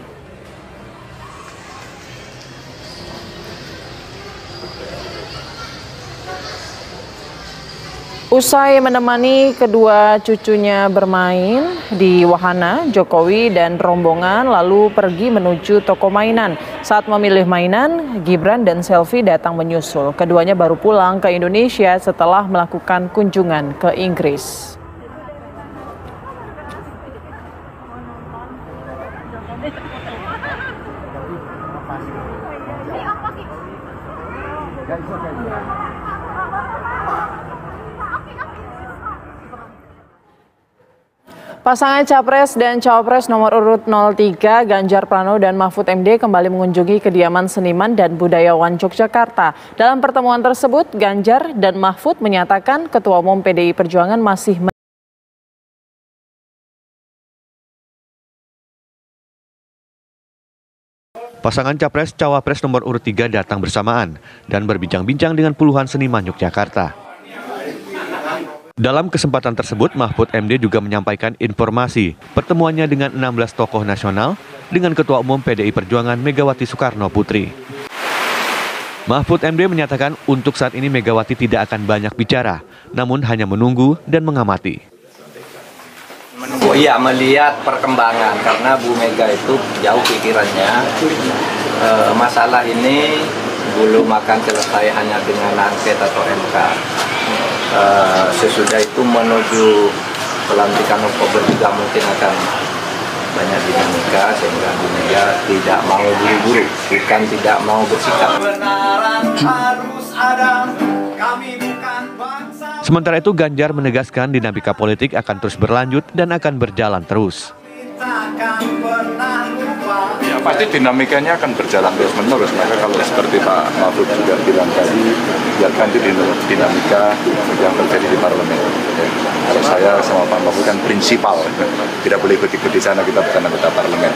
Usai menemani kedua cucunya bermain di wahana, Jokowi dan rombongan lalu pergi menuju toko mainan. Saat memilih mainan, Gibran dan Selvi datang menyusul. Keduanya baru pulang ke Indonesia setelah melakukan kunjungan ke Inggris. Pasangan Capres dan Cawapres nomor urut 03 Ganjar Pranowo dan Mahfud MD kembali mengunjungi kediaman seniman dan budayawan Yogyakarta. Dalam pertemuan tersebut, Ganjar dan Mahfud menyatakan Ketua Umum PDI Perjuangan masih Pasangan Capres-Cawapres nomor urut 3 datang bersamaan dan berbincang-bincang dengan puluhan seniman Yogyakarta. Dalam kesempatan tersebut, Mahfud MD juga menyampaikan informasi pertemuannya dengan 16 tokoh nasional dengan Ketua Umum PDI Perjuangan Megawati Soekarno Putri. Mahfud MD menyatakan untuk saat ini Megawati tidak akan banyak bicara, namun hanya menunggu dan mengamati. Iya, melihat perkembangan karena Bu Mega itu jauh pikirannya. Masalah ini belum akan selesai hanya dengan angket atau MK. Sesudah itu menuju pelantikan Oktober juga mungkin akan banyak dinamika sehingga Bu Mega tidak mau buru-buru, bukan tidak mau bersikap. Sementara itu Ganjar menegaskan dinamika politik akan terus berlanjut dan akan berjalan terus. Ya pasti dinamikanya akan berjalan terus menerus, maka kalau seperti Pak Mahfud juga bilang tadi, biarkan itu dinamika yang terjadi di parlemen. Ya, kalau saya sama Pak Mahfud kan prinsipal, tidak boleh ikut-ikut di sana, kita bukan anggota parlemen.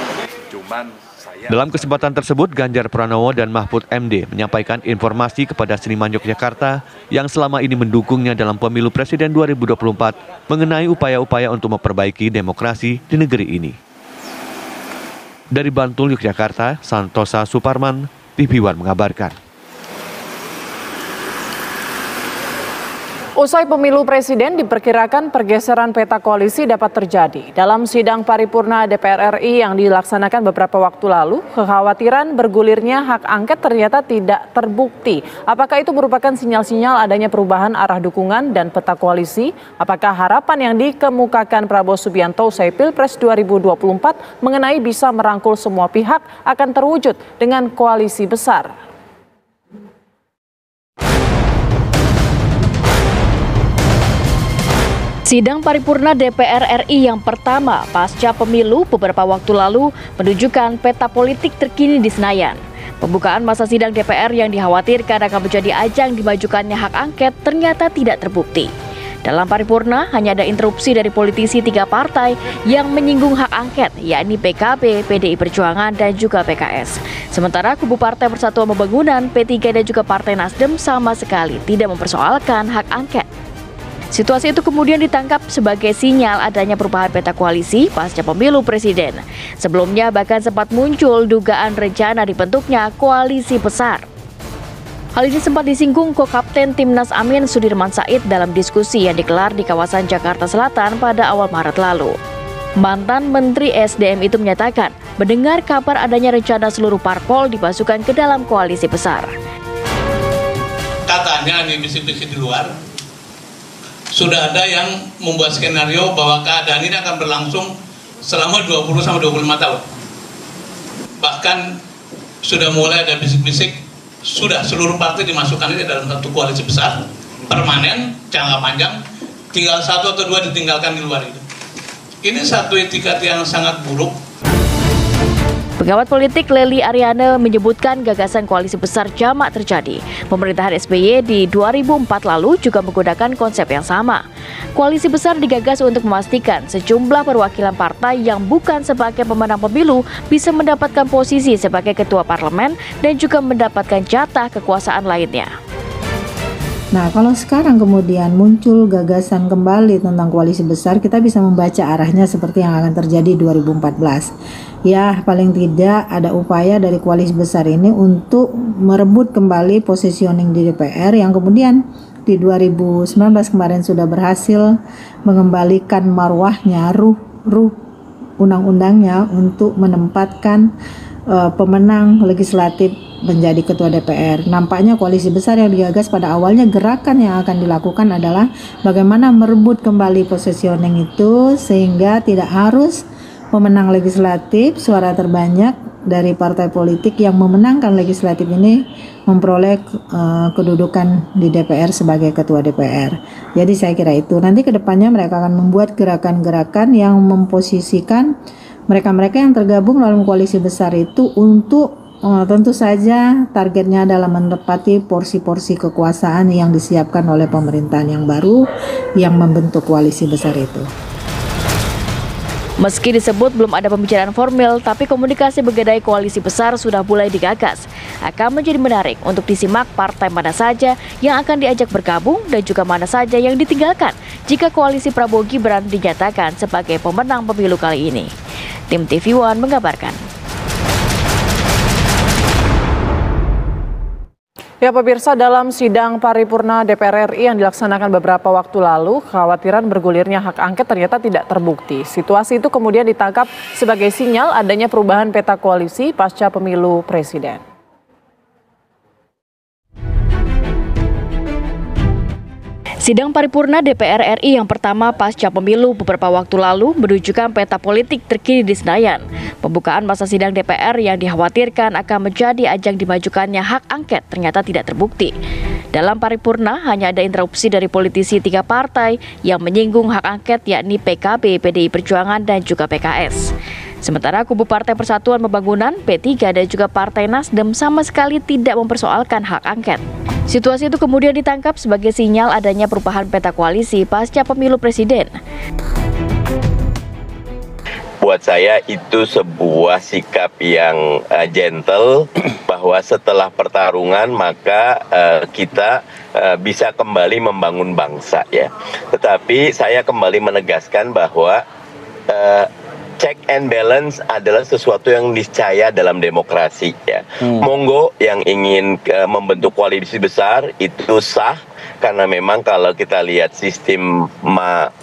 Dalam kesempatan tersebut, Ganjar Pranowo dan Mahfud MD menyampaikan informasi kepada seniman Yogyakarta yang selama ini mendukungnya dalam pemilu presiden 2024 mengenai upaya-upaya untuk memperbaiki demokrasi di negeri ini. Dari Bantul, Yogyakarta, Santosa Suparman, TV One mengabarkan. Usai pemilu presiden diperkirakan pergeseran peta koalisi dapat terjadi. Dalam sidang paripurna DPR RI yang dilaksanakan beberapa waktu lalu, kekhawatiran bergulirnya hak angket ternyata tidak terbukti. Apakah itu merupakan sinyal-sinyal adanya perubahan arah dukungan dan peta koalisi? Apakah harapan yang dikemukakan Prabowo Subianto usai Pilpres 2024 mengenai bisa merangkul semua pihak akan terwujud dengan koalisi besar? Sidang paripurna DPR RI yang pertama pasca pemilu beberapa waktu lalu menunjukkan peta politik terkini di Senayan. Pembukaan masa sidang DPR yang dikhawatirkan akan menjadi ajang dimajukannya hak angket ternyata tidak terbukti. Dalam paripurna hanya ada interupsi dari politisi 3 partai yang menyinggung hak angket, yakni PKB, PDI Perjuangan, dan juga PKS. Sementara kubu Partai Persatuan Pembangunan, P3 dan juga Partai Nasdem sama sekali tidak mempersoalkan hak angket. Situasi itu kemudian ditangkap sebagai sinyal adanya perubahan peta koalisi pasca pemilu presiden. Sebelumnya bahkan sempat muncul dugaan rencana dibentuknya koalisi besar. Hal ini sempat disinggung Ko-Kapten Timnas Amin Sudirman Said dalam diskusi yang digelar di kawasan Jakarta Selatan pada awal Maret lalu. Mantan Menteri SDM itu menyatakan mendengar kabar adanya rencana seluruh parpol dimasukkan ke dalam koalisi besar. Katanya nih misi-misi di luar, sudah ada yang membuat skenario bahwa keadaan ini akan berlangsung selama 20-25 tahun. Bahkan sudah mulai ada bisik-bisik, sudah seluruh partai dimasukkan ini dalam satu koalisi besar, permanen, jangka panjang, tinggal 1 atau 2 ditinggalkan di luar itu. Ini satu etikat yang sangat buruk. Pengamat politik Lely Ariane menyebutkan gagasan koalisi besar jamak terjadi. Pemerintahan SBY di 2004 lalu juga menggunakan konsep yang sama. Koalisi besar digagas untuk memastikan sejumlah perwakilan partai yang bukan sebagai pemenang pemilu bisa mendapatkan posisi sebagai ketua parlemen dan juga mendapatkan jatah kekuasaan lainnya. Nah, kalau sekarang kemudian muncul gagasan kembali tentang koalisi besar, kita bisa membaca arahnya seperti yang akan terjadi 2014. Ya, paling tidak ada upaya dari koalisi besar ini untuk merebut kembali positioning di DPR yang kemudian di 2019 kemarin sudah berhasil mengembalikan marwahnya, ruh undang-undangnya untuk menempatkan pemenang legislatif menjadi ketua DPR. Nampaknya koalisi besar yang digagas pada awalnya, gerakan yang akan dilakukan adalah bagaimana merebut kembali positioning itu sehingga tidak harus pemenang legislatif suara terbanyak dari partai politik yang memenangkan legislatif ini memperoleh kedudukan di DPR sebagai ketua DPR. Jadi saya kira itu nanti ke depannya mereka akan membuat gerakan-gerakan yang memposisikan mereka-mereka yang tergabung dalam koalisi besar itu untuk tentu saja targetnya adalah menepati porsi-porsi kekuasaan yang disiapkan oleh pemerintahan yang baru yang membentuk koalisi besar itu. Meski disebut belum ada pembicaraan formal, tapi komunikasi mengenai koalisi besar sudah mulai digagas. Akan menjadi menarik untuk disimak partai mana saja yang akan diajak bergabung dan juga mana saja yang ditinggalkan jika koalisi Prabowo Gibran dinyatakan sebagai pemenang pemilu kali ini. Tim TV One mengabarkan. Ya pemirsa, dalam sidang paripurna DPR RI yang dilaksanakan beberapa waktu lalu, kekhawatiran bergulirnya hak angket ternyata tidak terbukti. Situasi itu kemudian ditangkap sebagai sinyal adanya perubahan peta koalisi pasca pemilu presiden. Sidang paripurna DPR RI yang pertama pasca pemilu beberapa waktu lalu menunjukkan peta politik terkini di Senayan. Pembukaan masa sidang DPR yang dikhawatirkan akan menjadi ajang dimajukannya hak angket ternyata tidak terbukti. Dalam paripurna hanya ada interupsi dari politisi 3 partai yang menyinggung hak angket, yakni PKB, PDI Perjuangan, dan juga PKS. Sementara kubu Partai Persatuan Pembangunan, P3 dan juga Partai Nasdem sama sekali tidak mempersoalkan hak angket. Situasi itu kemudian ditangkap sebagai sinyal adanya perubahan peta koalisi pasca pemilu presiden. Buat saya itu sebuah sikap yang gentle bahwa setelah pertarungan maka kita bisa kembali membangun bangsa ya. Tetapi saya kembali menegaskan bahwa check and balance adalah sesuatu yang niscaya dalam demokrasi ya. Monggo yang ingin membentuk koalisi besar itu sah, karena memang kalau kita lihat sistem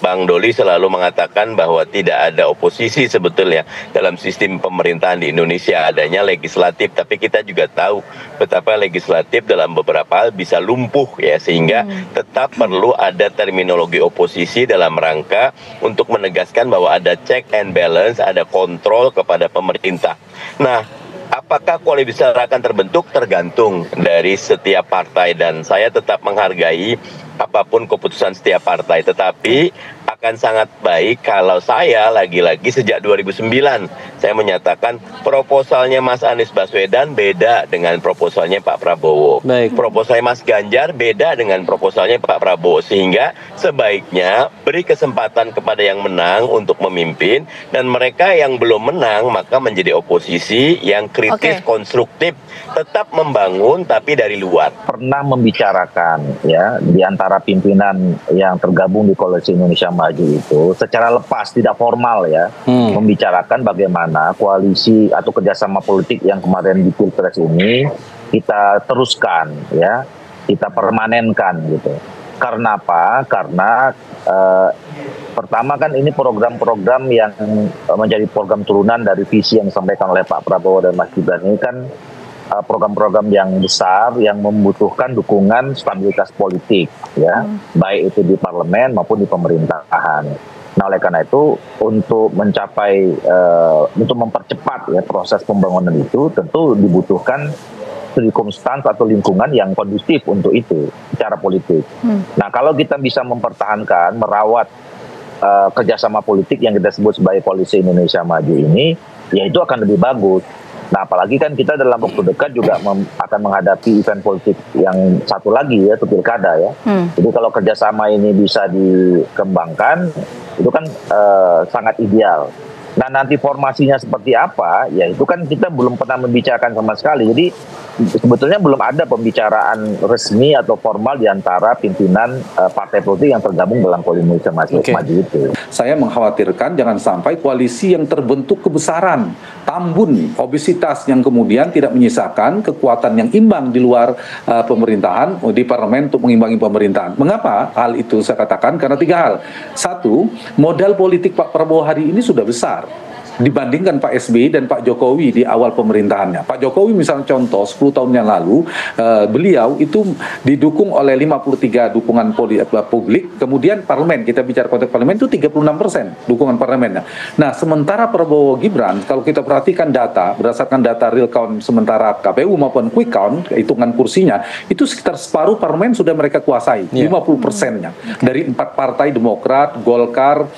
Bang Doli selalu mengatakan bahwa tidak ada oposisi sebetulnya dalam sistem pemerintahan di Indonesia, adanya legislatif, tapi kita juga tahu betapa legislatif dalam beberapa hal bisa lumpuh ya, sehingga tetap perlu ada terminologi oposisi dalam rangka untuk menegaskan bahwa ada check and balance, ada kontrol kepada pemerintah. Nah, apakah koalisi besar akan terbentuk tergantung dari setiap partai, dan saya tetap menghargai apapun keputusan setiap partai, tetapi akan sangat baik kalau saya lagi-lagi sejak 2009 saya menyatakan proposalnya Mas Anies Baswedan beda dengan proposalnya Pak Prabowo. Proposalnya Mas Ganjar beda dengan proposalnya Pak Prabowo, sehingga sebaiknya beri kesempatan kepada yang menang untuk memimpin, dan mereka yang belum menang maka menjadi oposisi yang kritis, konstruktif, tetap membangun tapi dari luar. Pernah membicarakan ya di antara pimpinan yang tergabung di Koalisi Indonesia Maju itu secara lepas, tidak formal ya, membicarakan bagaimana koalisi atau kerjasama politik yang kemarin di Pilpres ini kita teruskan ya, kita permanenkan gitu. Karena apa? Karena pertama kan ini program-program yang menjadi program turunan dari visi yang disampaikan oleh Pak Prabowo dan Mas Gibran. Ini kan program-program yang besar yang membutuhkan dukungan stabilitas politik ya, baik itu di parlemen maupun di pemerintahan. Nah, oleh karena itu untuk mencapai untuk mempercepat ya proses pembangunan itu tentu dibutuhkan circumstance atau lingkungan yang kondusif untuk itu secara politik. Nah, kalau kita bisa mempertahankan, merawat kerjasama politik yang kita sebut sebagai Koalisi Indonesia Maju ini, ya itu akan lebih bagus. Nah, apalagi kan kita dalam waktu dekat juga akan menghadapi event politik yang satu lagi ya, itu pilkada ya. Jadi kalau kerjasama ini bisa dikembangkan, itu kan sangat ideal. Nah, nanti formasinya seperti apa, ya itu kan kita belum pernah membicarakan sama sekali. Jadi sebetulnya belum ada pembicaraan resmi atau formal di antara pimpinan partai politik yang tergabung dalam Koalisi Indonesia Maju itu. Saya mengkhawatirkan jangan sampai koalisi yang terbentuk kebesaran, tambun, obesitas yang kemudian tidak menyisakan kekuatan yang imbang di luar pemerintahan, di parlemen untuk mengimbangi pemerintahan. Mengapa hal itu saya katakan? Karena tiga hal. Satu, modal politik Pak Prabowo hari ini sudah besar dibandingkan Pak SBY dan Pak Jokowi di awal pemerintahannya. Pak Jokowi misalnya contoh 10 tahun yang lalu beliau itu didukung oleh 53 dukungan publik, kemudian parlemen, kita bicara konteks parlemen itu 36% dukungan parlemennya. Nah, sementara Prabowo Gibran kalau kita perhatikan data berdasarkan data real count sementara KPU maupun quick count hitungan kursinya itu sekitar separuh parlemen sudah mereka kuasai, 50%-nya dari 4 partai Demokrat, Golkar,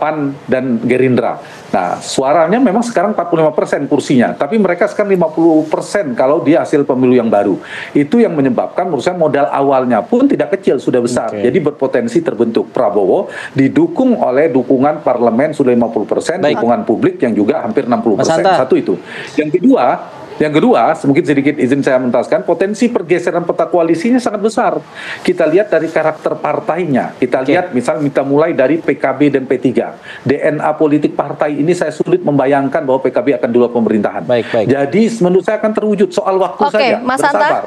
PAN dan Gerindra. Nah, suaranya memang sekarang 45% kursinya, tapi mereka sekarang 50% kalau dia hasil pemilu yang baru. Itu yang menyebabkan menurut saya modal awalnya pun tidak kecil, sudah besar. Jadi berpotensi terbentuk Prabowo didukung oleh dukungan parlemen sudah 50%, dukungan publik yang juga hampir 60%. Satu itu. Yang kedua, mungkin sedikit izin saya mentaskan, potensi pergeseran peta koalisinya sangat besar. Kita lihat dari karakter partainya. Kita lihat misalnya kita mulai dari PKB dan P3. DNA politik partai ini saya sulit membayangkan bahwa PKB akan di luar pemerintahan. Jadi menurut saya akan terwujud soal waktu saja. Mas Hanta,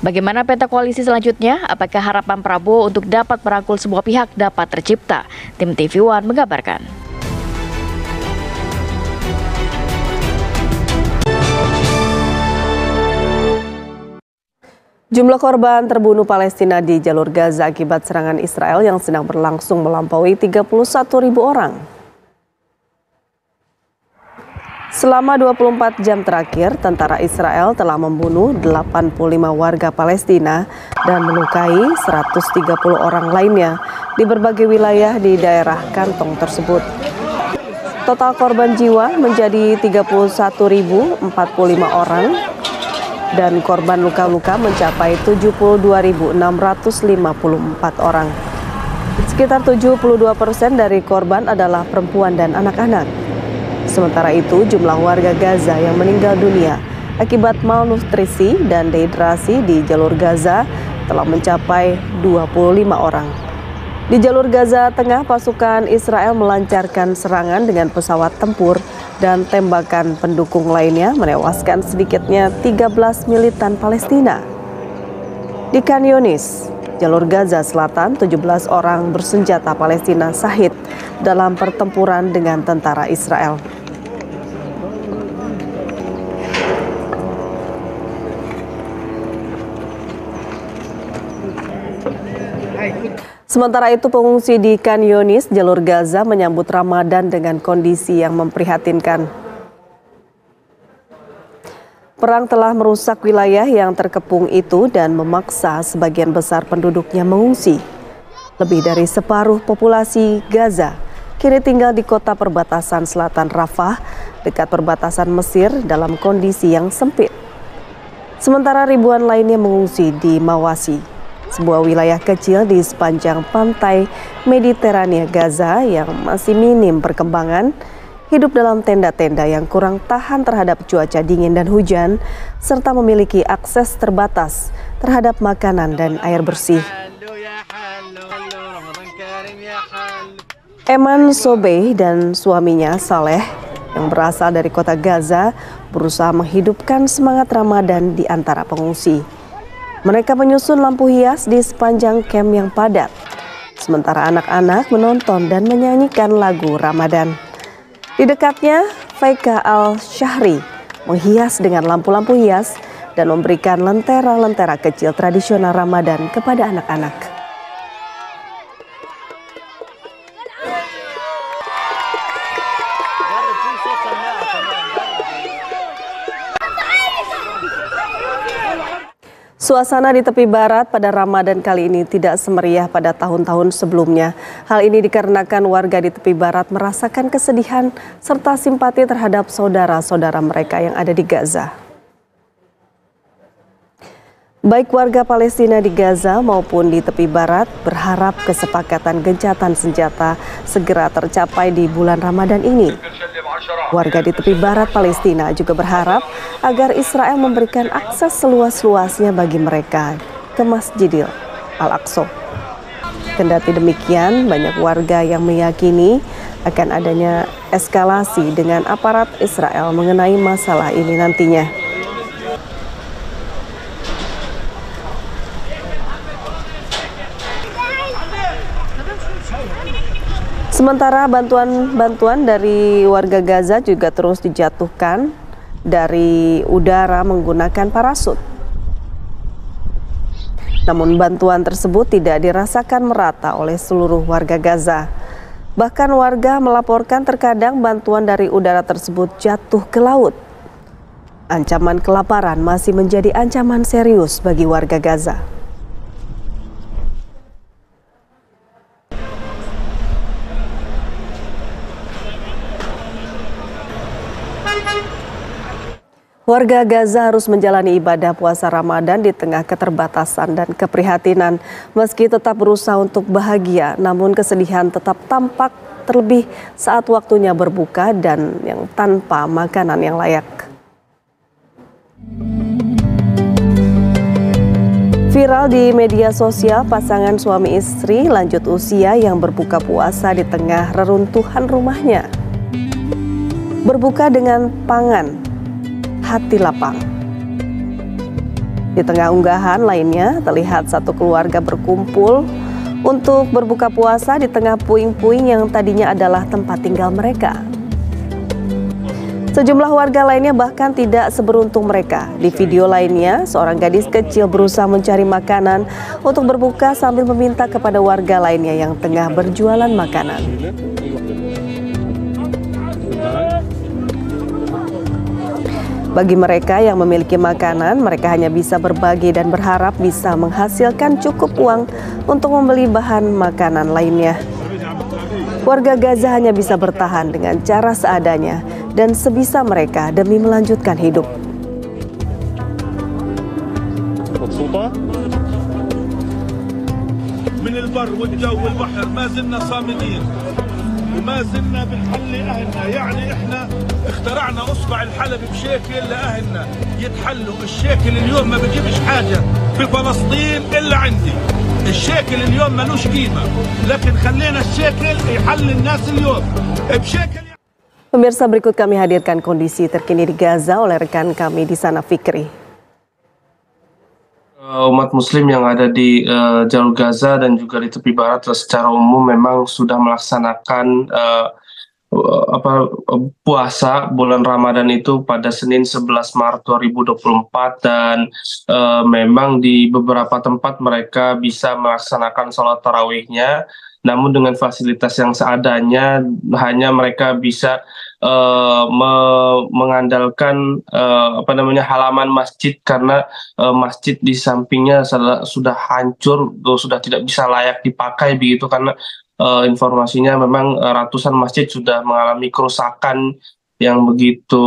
bagaimana peta koalisi selanjutnya? Apakah harapan Prabowo untuk dapat merangkul semua pihak dapat tercipta? Tim TV One mengabarkan. Jumlah korban terbunuh Palestina di jalur Gaza akibat serangan Israel yang sedang berlangsung melampaui 31.000 orang. Selama 24 jam terakhir, tentara Israel telah membunuh 85 warga Palestina dan melukai 130 orang lainnya di berbagai wilayah di daerah kantong tersebut. Total korban jiwa menjadi 31.045 orang dan korban luka-luka mencapai 72.654 orang. Sekitar 72% dari korban adalah perempuan dan anak-anak. Sementara itu, jumlah warga Gaza yang meninggal dunia akibat malnutrisi dan dehidrasi di jalur Gaza telah mencapai 25 orang. Di jalur Gaza Tengah, pasukan Israel melancarkan serangan dengan pesawat tempur dan tembakan pendukung lainnya menewaskan sedikitnya 13 militan Palestina. Di Khan Yunis, jalur Gaza Selatan, 17 orang bersenjata Palestina syahid dalam pertempuran dengan tentara Israel. Sementara itu, pengungsi di Khan Yunis, jalur Gaza menyambut Ramadan dengan kondisi yang memprihatinkan. Perang telah merusak wilayah yang terkepung itu dan memaksa sebagian besar penduduknya mengungsi. Lebih dari separuh populasi Gaza kini tinggal di kota perbatasan selatan Rafah, dekat perbatasan Mesir dalam kondisi yang sempit. Sementara ribuan lainnya mengungsi di Mawasi, sebuah wilayah kecil di sepanjang pantai Mediterania Gaza yang masih minim perkembangan, hidup dalam tenda-tenda yang kurang tahan terhadap cuaca dingin dan hujan, serta memiliki akses terbatas terhadap makanan dan air bersih. Eman Sobeh dan suaminya Saleh yang berasal dari kota Gaza berusaha menghidupkan semangat Ramadan di antara pengungsi. Mereka menyusun lampu hias di sepanjang kamp yang padat, sementara anak-anak menonton dan menyanyikan lagu Ramadan. Di dekatnya, Faika Al-Syahri menghias dengan lampu-lampu hias dan memberikan lentera-lentera kecil tradisional Ramadan kepada anak-anak. Suasana di tepi barat pada Ramadan kali ini tidak semeriah pada tahun-tahun sebelumnya. Hal ini dikarenakan warga di tepi barat merasakan kesedihan serta simpati terhadap saudara-saudara mereka yang ada di Gaza. Baik warga Palestina di Gaza maupun di tepi barat berharap kesepakatan gencatan senjata segera tercapai di bulan Ramadan ini. Warga di tepi barat Palestina juga berharap agar Israel memberikan akses seluas-luasnya bagi mereka ke Masjidil Al-Aqsa. Kendati demikian, banyak warga yang meyakini akan adanya eskalasi dengan aparat Israel mengenai masalah ini nantinya. Sementara bantuan dari warga Gaza juga terus dijatuhkan dari udara menggunakan parasut. Namun bantuan tersebut tidak dirasakan merata oleh seluruh warga Gaza. Bahkan warga melaporkan terkadang bantuan dari udara tersebut jatuh ke laut. Ancaman kelaparan masih menjadi ancaman serius bagi warga Gaza. Warga Gaza harus menjalani ibadah puasa Ramadan di tengah keterbatasan dan keprihatinan. Meski tetap berusaha untuk bahagia, namun kesedihan tetap tampak terlebih saat waktunya berbuka dan yang tanpa makanan yang layak. Viral di media sosial, pasangan suami istri lanjut usia yang berbuka puasa di tengah reruntuhan rumahnya. Berbuka dengan pangan, hati lapang. Di tengah unggahan lainnya, terlihat satu keluarga berkumpul untuk berbuka puasa di tengah puing-puing yang tadinya adalah tempat tinggal mereka. Sejumlah warga lainnya bahkan tidak seberuntung mereka. Di video lainnya, seorang gadis kecil berusaha mencari makanan untuk berbuka sambil meminta kepada warga lainnya yang tengah berjualan makanan. Bagi mereka yang memiliki makanan, mereka hanya bisa berbagi dan berharap bisa menghasilkan cukup uang untuk membeli bahan makanan lainnya. Warga Gaza hanya bisa bertahan dengan cara seadanya dan sebisa mereka demi melanjutkan hidup. وما زلنا بنحلي أهلنا يعني إحنا اخترعنا أصبع الحلبي بشيكل لأهلنا يتحلوا. الشيكل اليوم ما بجيبش حاجة في فلسطين إلا عندي. الشيكل اليوم ملوش قيمة لكن خلينا الشيكل يحل الناس اليوم بشيكل. Pemirsa, berikut kami hadirkan kondisi terkini di Gaza oleh rekan kami di sana, Fikri. Umat muslim yang ada di jalur Gaza dan juga di tepi barat secara umum memang sudah melaksanakan puasa bulan Ramadan itu pada Senin 11 Maret 2024 dan memang di beberapa tempat mereka bisa melaksanakan sholat tarawihnya, namun dengan fasilitas yang seadanya, hanya mereka bisa mengandalkan halaman masjid karena masjid di sampingnya sudah hancur, sudah tidak bisa layak dipakai begitu, karena informasinya memang ratusan masjid sudah mengalami kerusakan yang begitu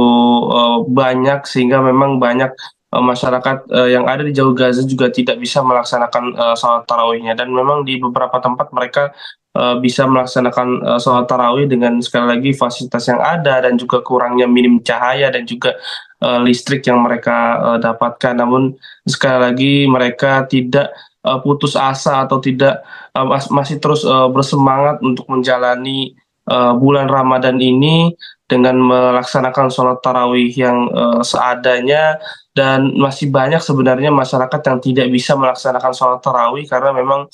banyak, sehingga memang banyak masyarakat yang ada di Jalur Gaza juga tidak bisa melaksanakan sholat tarawihnya, dan memang di beberapa tempat mereka bisa melaksanakan sholat tarawih dengan sekali lagi fasilitas yang ada dan juga kurangnya minim cahaya dan juga listrik yang mereka dapatkan. Namun sekali lagi mereka tidak putus asa atau tidak masih terus bersemangat untuk menjalani bulan Ramadan ini dengan melaksanakan sholat tarawih yang seadanya. Dan masih banyak sebenarnya masyarakat yang tidak bisa melaksanakan sholat tarawih karena memang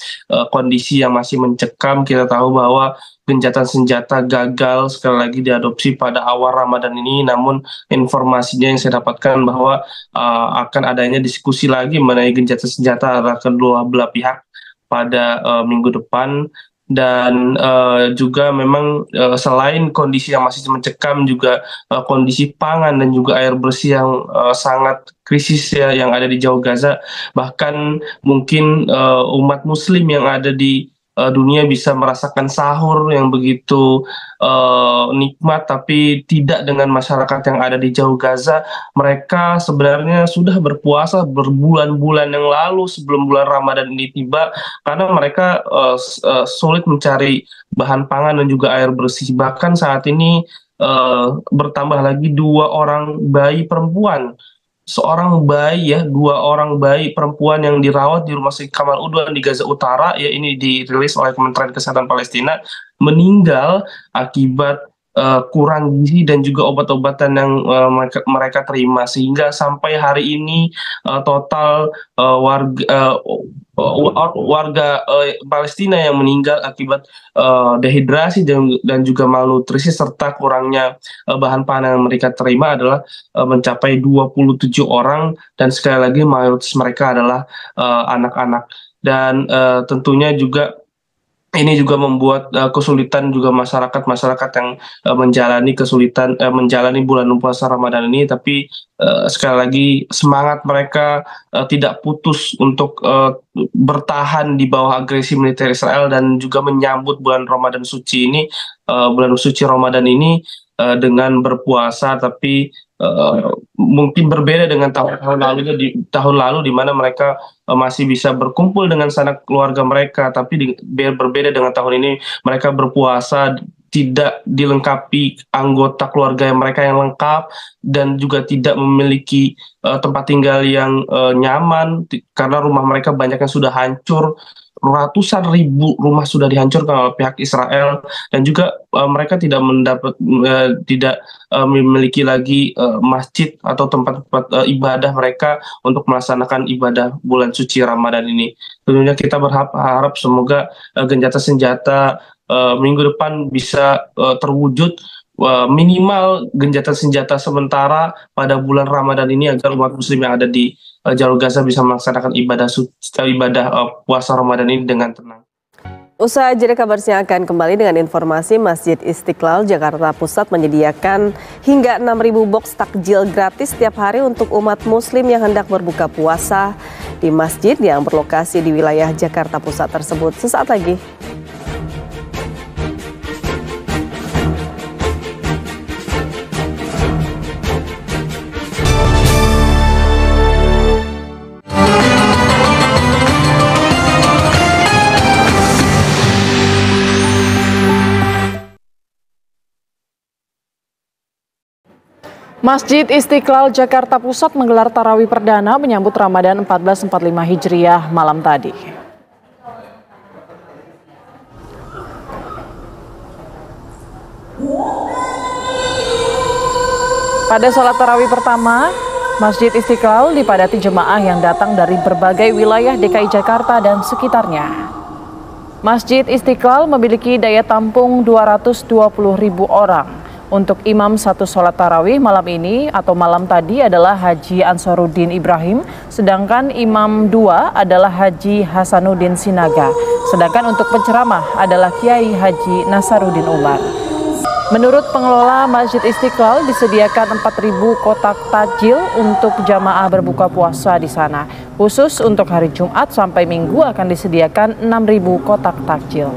kondisi yang masih mencekam. Kita tahu bahwa gencatan senjata gagal sekali lagi diadopsi pada awal Ramadan ini, namun informasinya yang saya dapatkan bahwa akan adanya diskusi lagi mengenai gencatan senjata antara kedua belah pihak pada minggu depan. Dan juga memang selain kondisi yang masih mencekam, juga kondisi pangan dan juga air bersih yang sangat krisis ya yang ada di Jalur Gaza. Bahkan mungkin umat muslim yang ada di dunia bisa merasakan sahur yang begitu nikmat, tapi tidak dengan masyarakat yang ada di Jalur Gaza. Mereka sebenarnya sudah berpuasa berbulan-bulan yang lalu sebelum bulan Ramadan ini tiba, karena mereka sulit mencari bahan pangan dan juga air bersih. Bahkan saat ini bertambah lagi 2 orang bayi perempuan. Seorang bayi ya, 2 orang bayi perempuan yang dirawat di rumah sakit Kamal Udwan di Gaza Utara, ya ini dirilis oleh Kementerian Kesehatan Palestina, meninggal akibat kurang gizi dan juga obat-obatan yang mereka terima, sehingga sampai hari ini total warga Palestina yang meninggal akibat dehidrasi dan juga malnutrisi serta kurangnya bahan pangan yang mereka terima adalah mencapai 27 orang, dan sekali lagi mayoritas mereka adalah anak-anak. Dan tentunya juga ini juga membuat kesulitan juga masyarakat yang menjalani kesulitan menjalani bulan puasa Ramadan ini. Tapi sekali lagi semangat mereka tidak putus untuk bertahan di bawah agresi militer Israel dan juga menyambut bulan Ramadan suci ini, bulan suci Ramadan ini dengan berpuasa. Tapi mungkin berbeda dengan tahun lalu di mana mereka masih bisa berkumpul dengan sanak keluarga mereka, tapi berbeda dengan tahun ini mereka berpuasa tidak dilengkapi anggota keluarga mereka yang lengkap dan juga tidak memiliki tempat tinggal yang nyaman karena rumah mereka banyak yang sudah hancur. Ratusan ribu rumah sudah dihancurkan oleh pihak Israel, dan juga mereka tidak memiliki lagi masjid atau tempat-tempat ibadah mereka untuk melaksanakan ibadah bulan suci Ramadan ini. Tentunya kita berharap semoga gencatan senjata minggu depan bisa terwujud, minimal gencatan senjata sementara pada bulan Ramadan ini, agar umat muslim yang ada di Jalur Gaza bisa melaksanakan ibadah puasa Ramadan ini dengan tenang. Usaha jeda kabar siang akan kembali dengan informasi Masjid Istiqlal Jakarta Pusat menyediakan hingga 6.000 box takjil gratis setiap hari untuk umat muslim yang hendak berbuka puasa di masjid yang berlokasi di wilayah Jakarta Pusat tersebut. Sesaat lagi. Masjid Istiqlal Jakarta Pusat menggelar tarawih perdana menyambut Ramadan 1445 Hijriah malam tadi. Pada sholat tarawih pertama, Masjid Istiqlal dipadati jemaah yang datang dari berbagai wilayah DKI Jakarta dan sekitarnya. Masjid Istiqlal memiliki daya tampung 220.000 orang. Untuk imam satu sholat tarawih malam ini atau malam tadi adalah Haji Ansaruddin Ibrahim, sedangkan imam 2 adalah Haji Hasanuddin Sinaga. Sedangkan untuk penceramah adalah Kiai Haji Nasaruddin Umar. Menurut pengelola Masjid Istiqlal disediakan 4.000 kotak takjil untuk jamaah berbuka puasa di sana. Khusus untuk hari Jumat sampai Minggu akan disediakan 6.000 kotak takjil.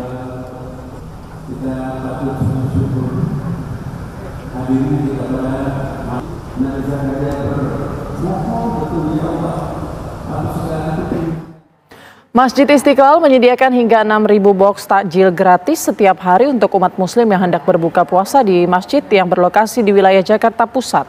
Masjid Istiqlal menyediakan hingga 6.000 box takjil gratis setiap hari untuk umat muslim yang hendak berbuka puasa di masjid yang berlokasi di wilayah Jakarta Pusat.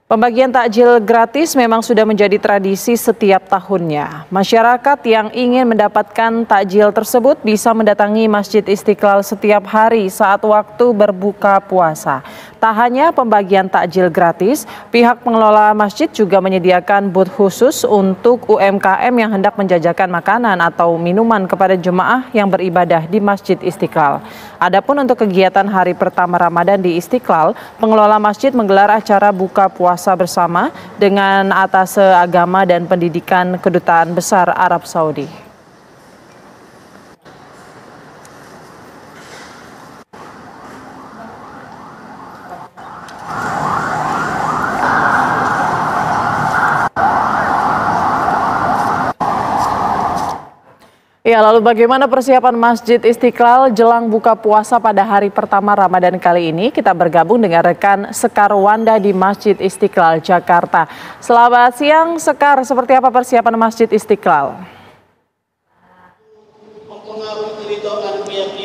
Pembagian takjil gratis memang sudah menjadi tradisi setiap tahunnya. Masyarakat yang ingin mendapatkan takjil tersebut bisa mendatangi Masjid Istiqlal setiap hari saat waktu berbuka puasa. Tak hanya pembagian takjil gratis, pihak pengelola masjid juga menyediakan booth khusus untuk UMKM yang hendak menjajakan makanan atau minuman kepada jemaah yang beribadah di Masjid Istiqlal. Adapun untuk kegiatan hari pertama Ramadan di Istiqlal, pengelola masjid menggelar acara buka puasa bersama dengan Atase Agama dan Pendidikan Kedutaan Besar Arab Saudi. Ya, lalu bagaimana persiapan Masjid Istiqlal jelang buka puasa pada hari pertama Ramadan kali ini? Kita bergabung dengan rekan Sekar Wanda di Masjid Istiqlal, Jakarta. Selamat siang, Sekar. Seperti apa persiapan Masjid Istiqlal?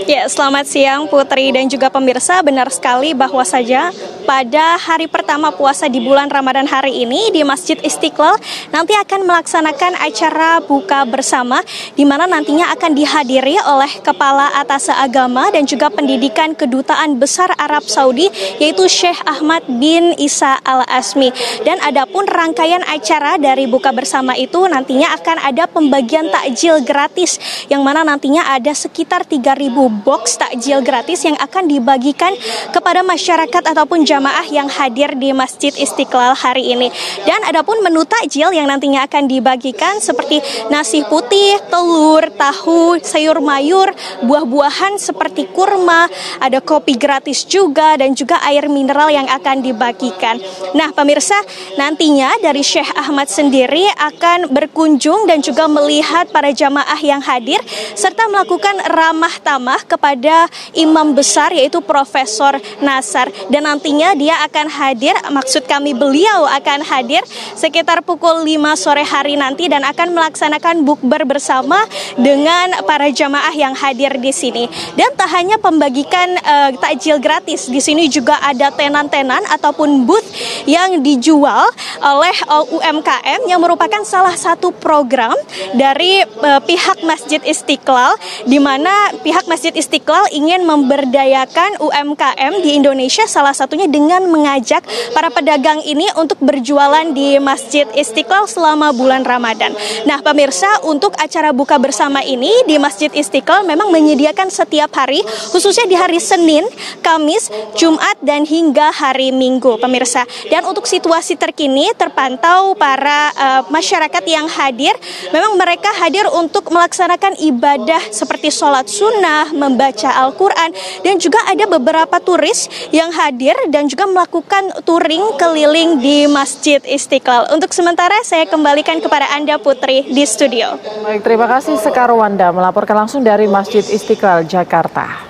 Ya, selamat siang Putri dan juga pemirsa. Benar sekali bahwa saja pada hari pertama puasa di bulan Ramadan hari ini di Masjid Istiqlal nanti akan melaksanakan acara buka bersama di mana nantinya akan dihadiri oleh Kepala Atase Agama dan juga Pendidikan Kedutaan Besar Arab Saudi yaitu Syekh Ahmad bin Isa Al-Asmi. Dan adapun rangkaian acara dari buka bersama itu nantinya akan ada pembagian takjil gratis yang mana nantinya ada sekitar 3.000 box takjil gratis yang akan dibagikan kepada masyarakat ataupun jamaah yang hadir di Masjid Istiqlal hari ini. Dan adapun menu takjil yang nantinya akan dibagikan seperti nasi putih, telur, tahu, sayur mayur, buah-buahan seperti kurma, ada kopi gratis juga dan juga air mineral yang akan dibagikan. Nah, pemirsa, nantinya dari Syekh Ahmad sendiri akan berkunjung dan juga melihat para jamaah yang hadir serta melakukan ramah tamah kepada imam besar yaitu Profesor Nasar. Dan nantinya dia akan hadir, maksud kami beliau akan hadir sekitar pukul 5 sore hari nanti dan akan melaksanakan bukber bersama dengan para jamaah yang hadir di sini. Dan tak hanya pembagikan takjil gratis, di sini juga ada tenan-tenan ataupun booth yang dijual oleh UMKM yang merupakan salah satu program dari pihak Masjid Istiqlal, di mana pihak Masjid Istiqlal ingin memberdayakan UMKM di Indonesia, salah satunya dengan mengajak para pedagang ini untuk berjualan di Masjid Istiqlal selama bulan Ramadan. Nah, pemirsa, untuk acara buka bersama ini di Masjid Istiqlal memang menyediakan setiap hari, khususnya di hari Senin, Kamis, Jumat, dan hingga hari Minggu, pemirsa. Dan untuk situasi terkini terpantau para masyarakat yang hadir, memang mereka hadir untuk melaksanakan ibadah seperti sholat sunnah, membaca Al-Quran, dan juga ada beberapa turis yang hadir dan juga melakukan touring keliling di Masjid Istiqlal. Untuk sementara saya kembalikan kepada Anda Putri di studio. Baik, terima kasih Sekar Wanda melaporkan langsung dari Masjid Istiqlal, Jakarta.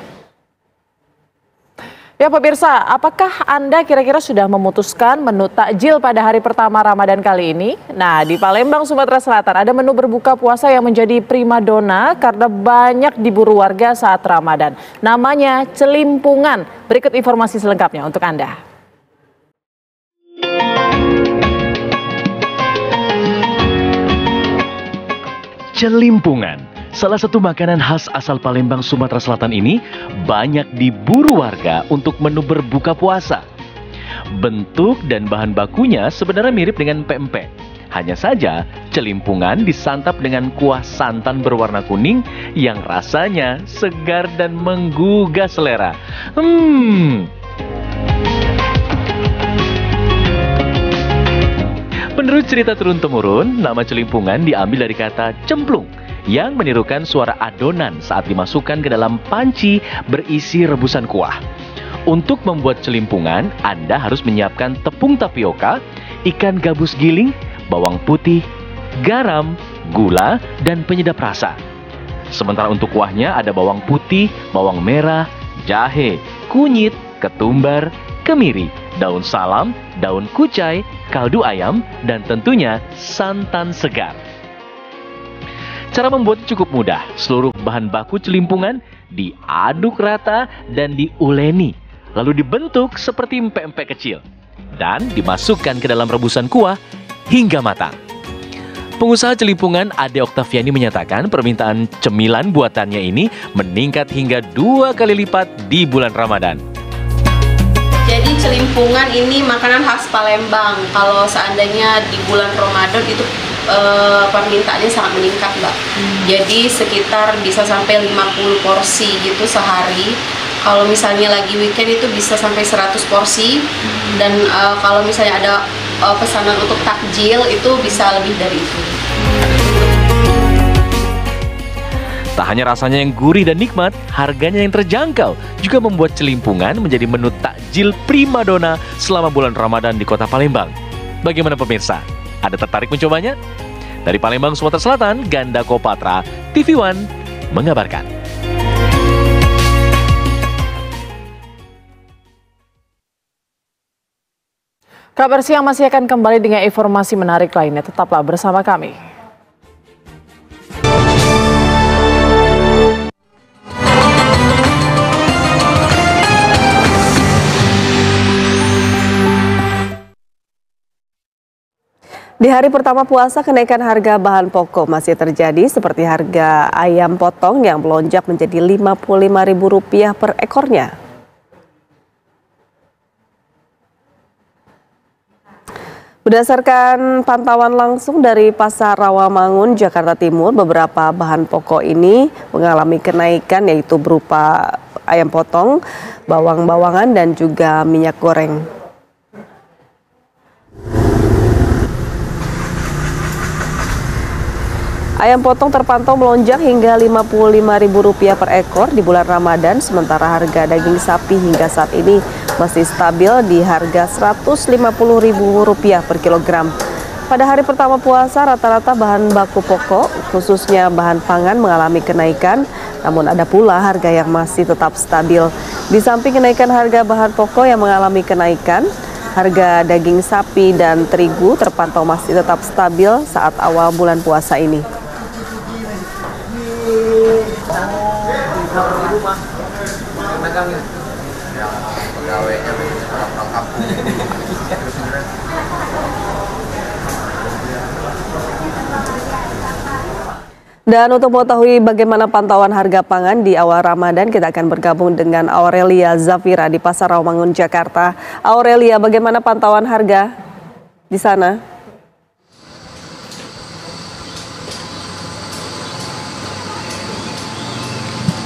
Ya pemirsa, apakah Anda kira-kira sudah memutuskan menu takjil pada hari pertama Ramadan kali ini? Nah, di Palembang, Sumatera Selatan ada menu berbuka puasa yang menjadi primadona karena banyak diburu warga saat Ramadan. Namanya celimpungan. Berikut informasi selengkapnya untuk Anda. Celimpungan, salah satu makanan khas asal Palembang, Sumatera Selatan ini banyak diburu warga untuk menu berbuka puasa. Bentuk dan bahan bakunya sebenarnya mirip dengan pempek. Hanya saja, celimpungan disantap dengan kuah santan berwarna kuning yang rasanya segar dan menggugah selera. Menurut cerita turun-temurun, nama celimpungan diambil dari kata cemplung yang menirukan suara adonan saat dimasukkan ke dalam panci berisi rebusan kuah. Untuk membuat celimpungan, Anda harus menyiapkan tepung tapioka, ikan gabus giling, bawang putih, garam, gula, dan penyedap rasa. Sementara untuk kuahnya ada bawang putih, bawang merah, jahe, kunyit, ketumbar, kemiri, daun salam, daun kucai, kaldu ayam, dan tentunya santan segar. Cara membuat cukup mudah. Seluruh bahan baku celimpungan diaduk rata dan diuleni, lalu dibentuk seperti empek-empek kecil dan dimasukkan ke dalam rebusan kuah hingga matang. Pengusaha celimpungan Ade Oktaviani menyatakan permintaan cemilan buatannya ini meningkat hingga 2 kali lipat di bulan Ramadan. Jadi celimpungan ini makanan khas Palembang. Kalau seandainya di bulan Ramadan itu permintaannya sangat meningkat, Mbak. Jadi sekitar bisa sampai 50 porsi gitu sehari. Kalau misalnya lagi weekend itu bisa sampai 100 porsi. Dan kalau misalnya ada pesanan untuk takjil itu bisa lebih dari itu. Tak hanya rasanya yang gurih dan nikmat, harganya yang terjangkau juga membuat celimpungan menjadi menu takjil primadona selama bulan Ramadan di kota Palembang. Bagaimana pemirsa? Ada tertarik mencobanya? Dari Palembang, Sumatera Selatan, Ganda Kopatra, TV One mengabarkan. Kabar Siang masih akan kembali dengan informasi menarik lainnya. Tetaplah bersama kami. Di hari pertama puasa, kenaikan harga bahan pokok masih terjadi seperti harga ayam potong yang melonjak menjadi Rp55.000 per ekornya. Berdasarkan pantauan langsung dari Pasar Rawamangun, Jakarta Timur, beberapa bahan pokok ini mengalami kenaikan yaitu berupa ayam potong, bawang-bawangan, dan juga minyak goreng. Ayam potong terpantau melonjak hingga Rp55.000 per ekor di bulan Ramadan, sementara harga daging sapi hingga saat ini masih stabil di harga Rp150.000 per kilogram. Pada hari pertama puasa, rata-rata bahan baku pokok, khususnya bahan pangan, mengalami kenaikan, namun ada pula harga yang masih tetap stabil. Di samping kenaikan harga bahan pokok yang mengalami kenaikan, harga daging sapi dan terigu terpantau masih tetap stabil saat awal bulan puasa ini. Dan untuk mengetahui bagaimana pantauan harga pangan di awal Ramadan, kita akan bergabung dengan Aurelia Zafira di Pasar Rawamangun, Jakarta. Aurelia, bagaimana pantauan harga di sana?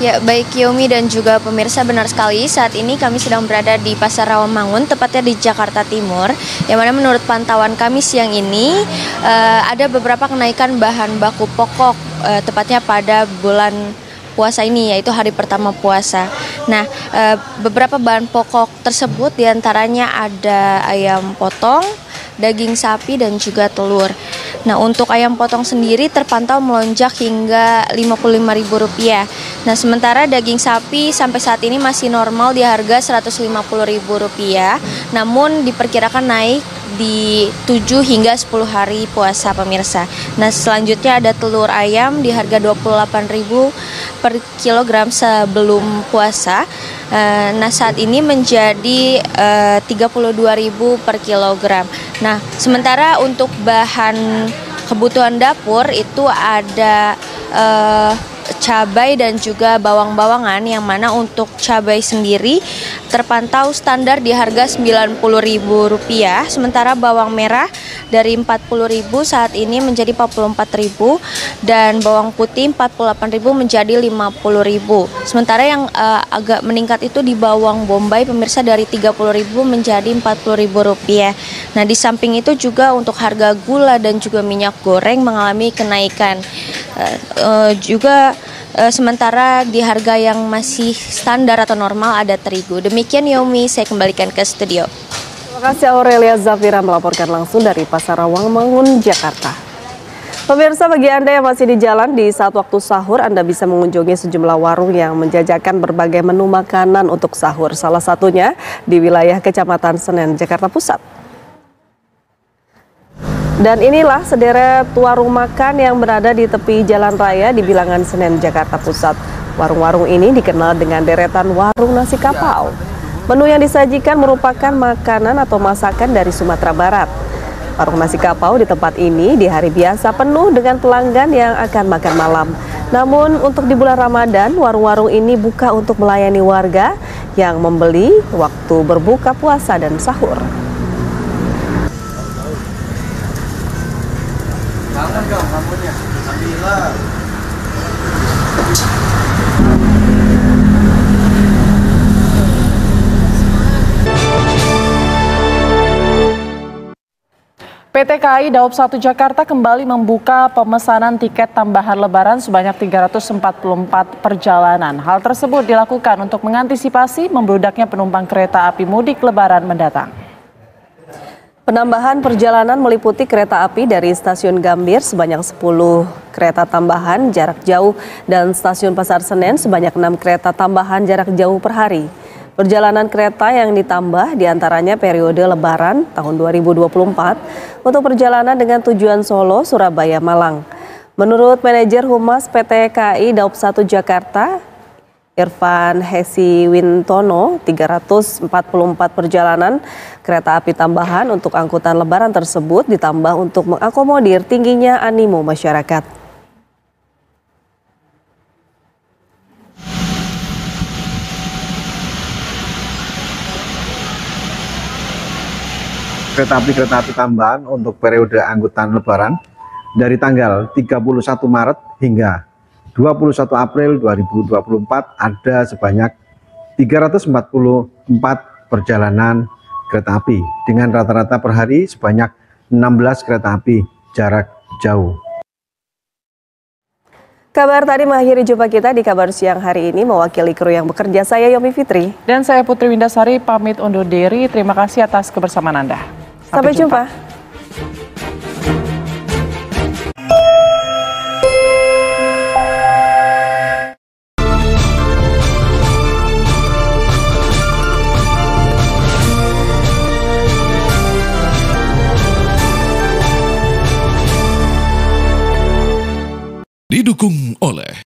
Ya, baik Yomi dan juga pemirsa, benar sekali saat ini kami sedang berada di Pasar Rawamangun, tepatnya di Jakarta Timur, yang mana menurut pantauan kami siang ini ada beberapa kenaikan bahan baku pokok, tepatnya pada bulan puasa ini, yaitu hari pertama puasa. Nah, beberapa bahan pokok tersebut diantaranya ada ayam potong, daging sapi, dan juga telur. Nah, untuk ayam potong sendiri terpantau melonjak hingga Rp55.000. Nah, sementara daging sapi sampai saat ini masih normal di harga Rp150.000, namun diperkirakan naik di 7 hingga 10 hari puasa pemirsa. Nah, selanjutnya ada telur ayam di harga Rp28.000 per kilogram sebelum puasa. Nah, saat ini menjadi Rp32.000 per kilogram. Nah, sementara untuk bahan kebutuhan dapur itu ada cabai dan juga bawang-bawangan, yang mana untuk cabai sendiri terpantau standar di harga Rp90.000, sementara bawang merah dari Rp40.000 saat ini menjadi Rp44.000 dan bawang putih Rp48.000 menjadi Rp50.000. Sementara yang agak meningkat itu di bawang bombay pemirsa, dari Rp30.000 menjadi Rp40.000. Nah, di samping itu juga untuk harga gula dan juga minyak goreng mengalami kenaikan. Sementara di harga yang masih standar atau normal ada terigu. Demikian Yomi, saya kembalikan ke studio. Terima kasih Aurelia Zafira melaporkan langsung dari Pasar Rawamangun, Jakarta. Pemirsa, bagi Anda yang masih di jalan di saat waktu sahur, Anda bisa mengunjungi sejumlah warung yang menjajakan berbagai menu makanan untuk sahur. Salah satunya di wilayah Kecamatan Senen, Jakarta Pusat. Dan inilah sederet warung makan yang berada di tepi jalan raya di Bilangan Senen, Jakarta Pusat. Warung-warung ini dikenal dengan deretan warung nasi kapau. Menu yang disajikan merupakan makanan atau masakan dari Sumatera Barat. Warung nasi kapau di tempat ini di hari biasa penuh dengan pelanggan yang akan makan malam. Namun untuk di bulan Ramadan, warung-warung ini buka untuk melayani warga yang membeli waktu berbuka puasa dan sahur. Jangan dong rambutnya, ambillah. PT KAI Daob 1 Jakarta kembali membuka pemesanan tiket tambahan Lebaran sebanyak 344 perjalanan. Hal tersebut dilakukan untuk mengantisipasi membludaknya penumpang kereta api mudik Lebaran mendatang. Penambahan perjalanan meliputi kereta api dari stasiun Gambir sebanyak 10 kereta tambahan jarak jauh dan stasiun Pasar Senen sebanyak 6 kereta tambahan jarak jauh per hari. Perjalanan kereta yang ditambah diantaranya periode Lebaran tahun 2024 untuk perjalanan dengan tujuan Solo, Surabaya, Malang. Menurut manajer Humas PT KAI Daob 1 Jakarta, Irfan Hesi Wintono, 344 perjalanan kereta api tambahan untuk angkutan Lebaran tersebut ditambah untuk mengakomodir tingginya animo masyarakat. Kereta api tambahan untuk periode angkutan Lebaran dari tanggal 31 Maret hingga 21 April 2024 ada sebanyak 344 perjalanan kereta api dengan rata-rata per hari sebanyak 16 kereta api jarak jauh. Kabar tadi mengakhiri jumpa kita di Kabar Siang hari ini. Mewakili kru yang bekerja, saya Yomi Fitri. Dan saya Putri Windasari pamit undur diri. Terima kasih atas kebersamaan Anda. Sampai jumpa. Didukung oleh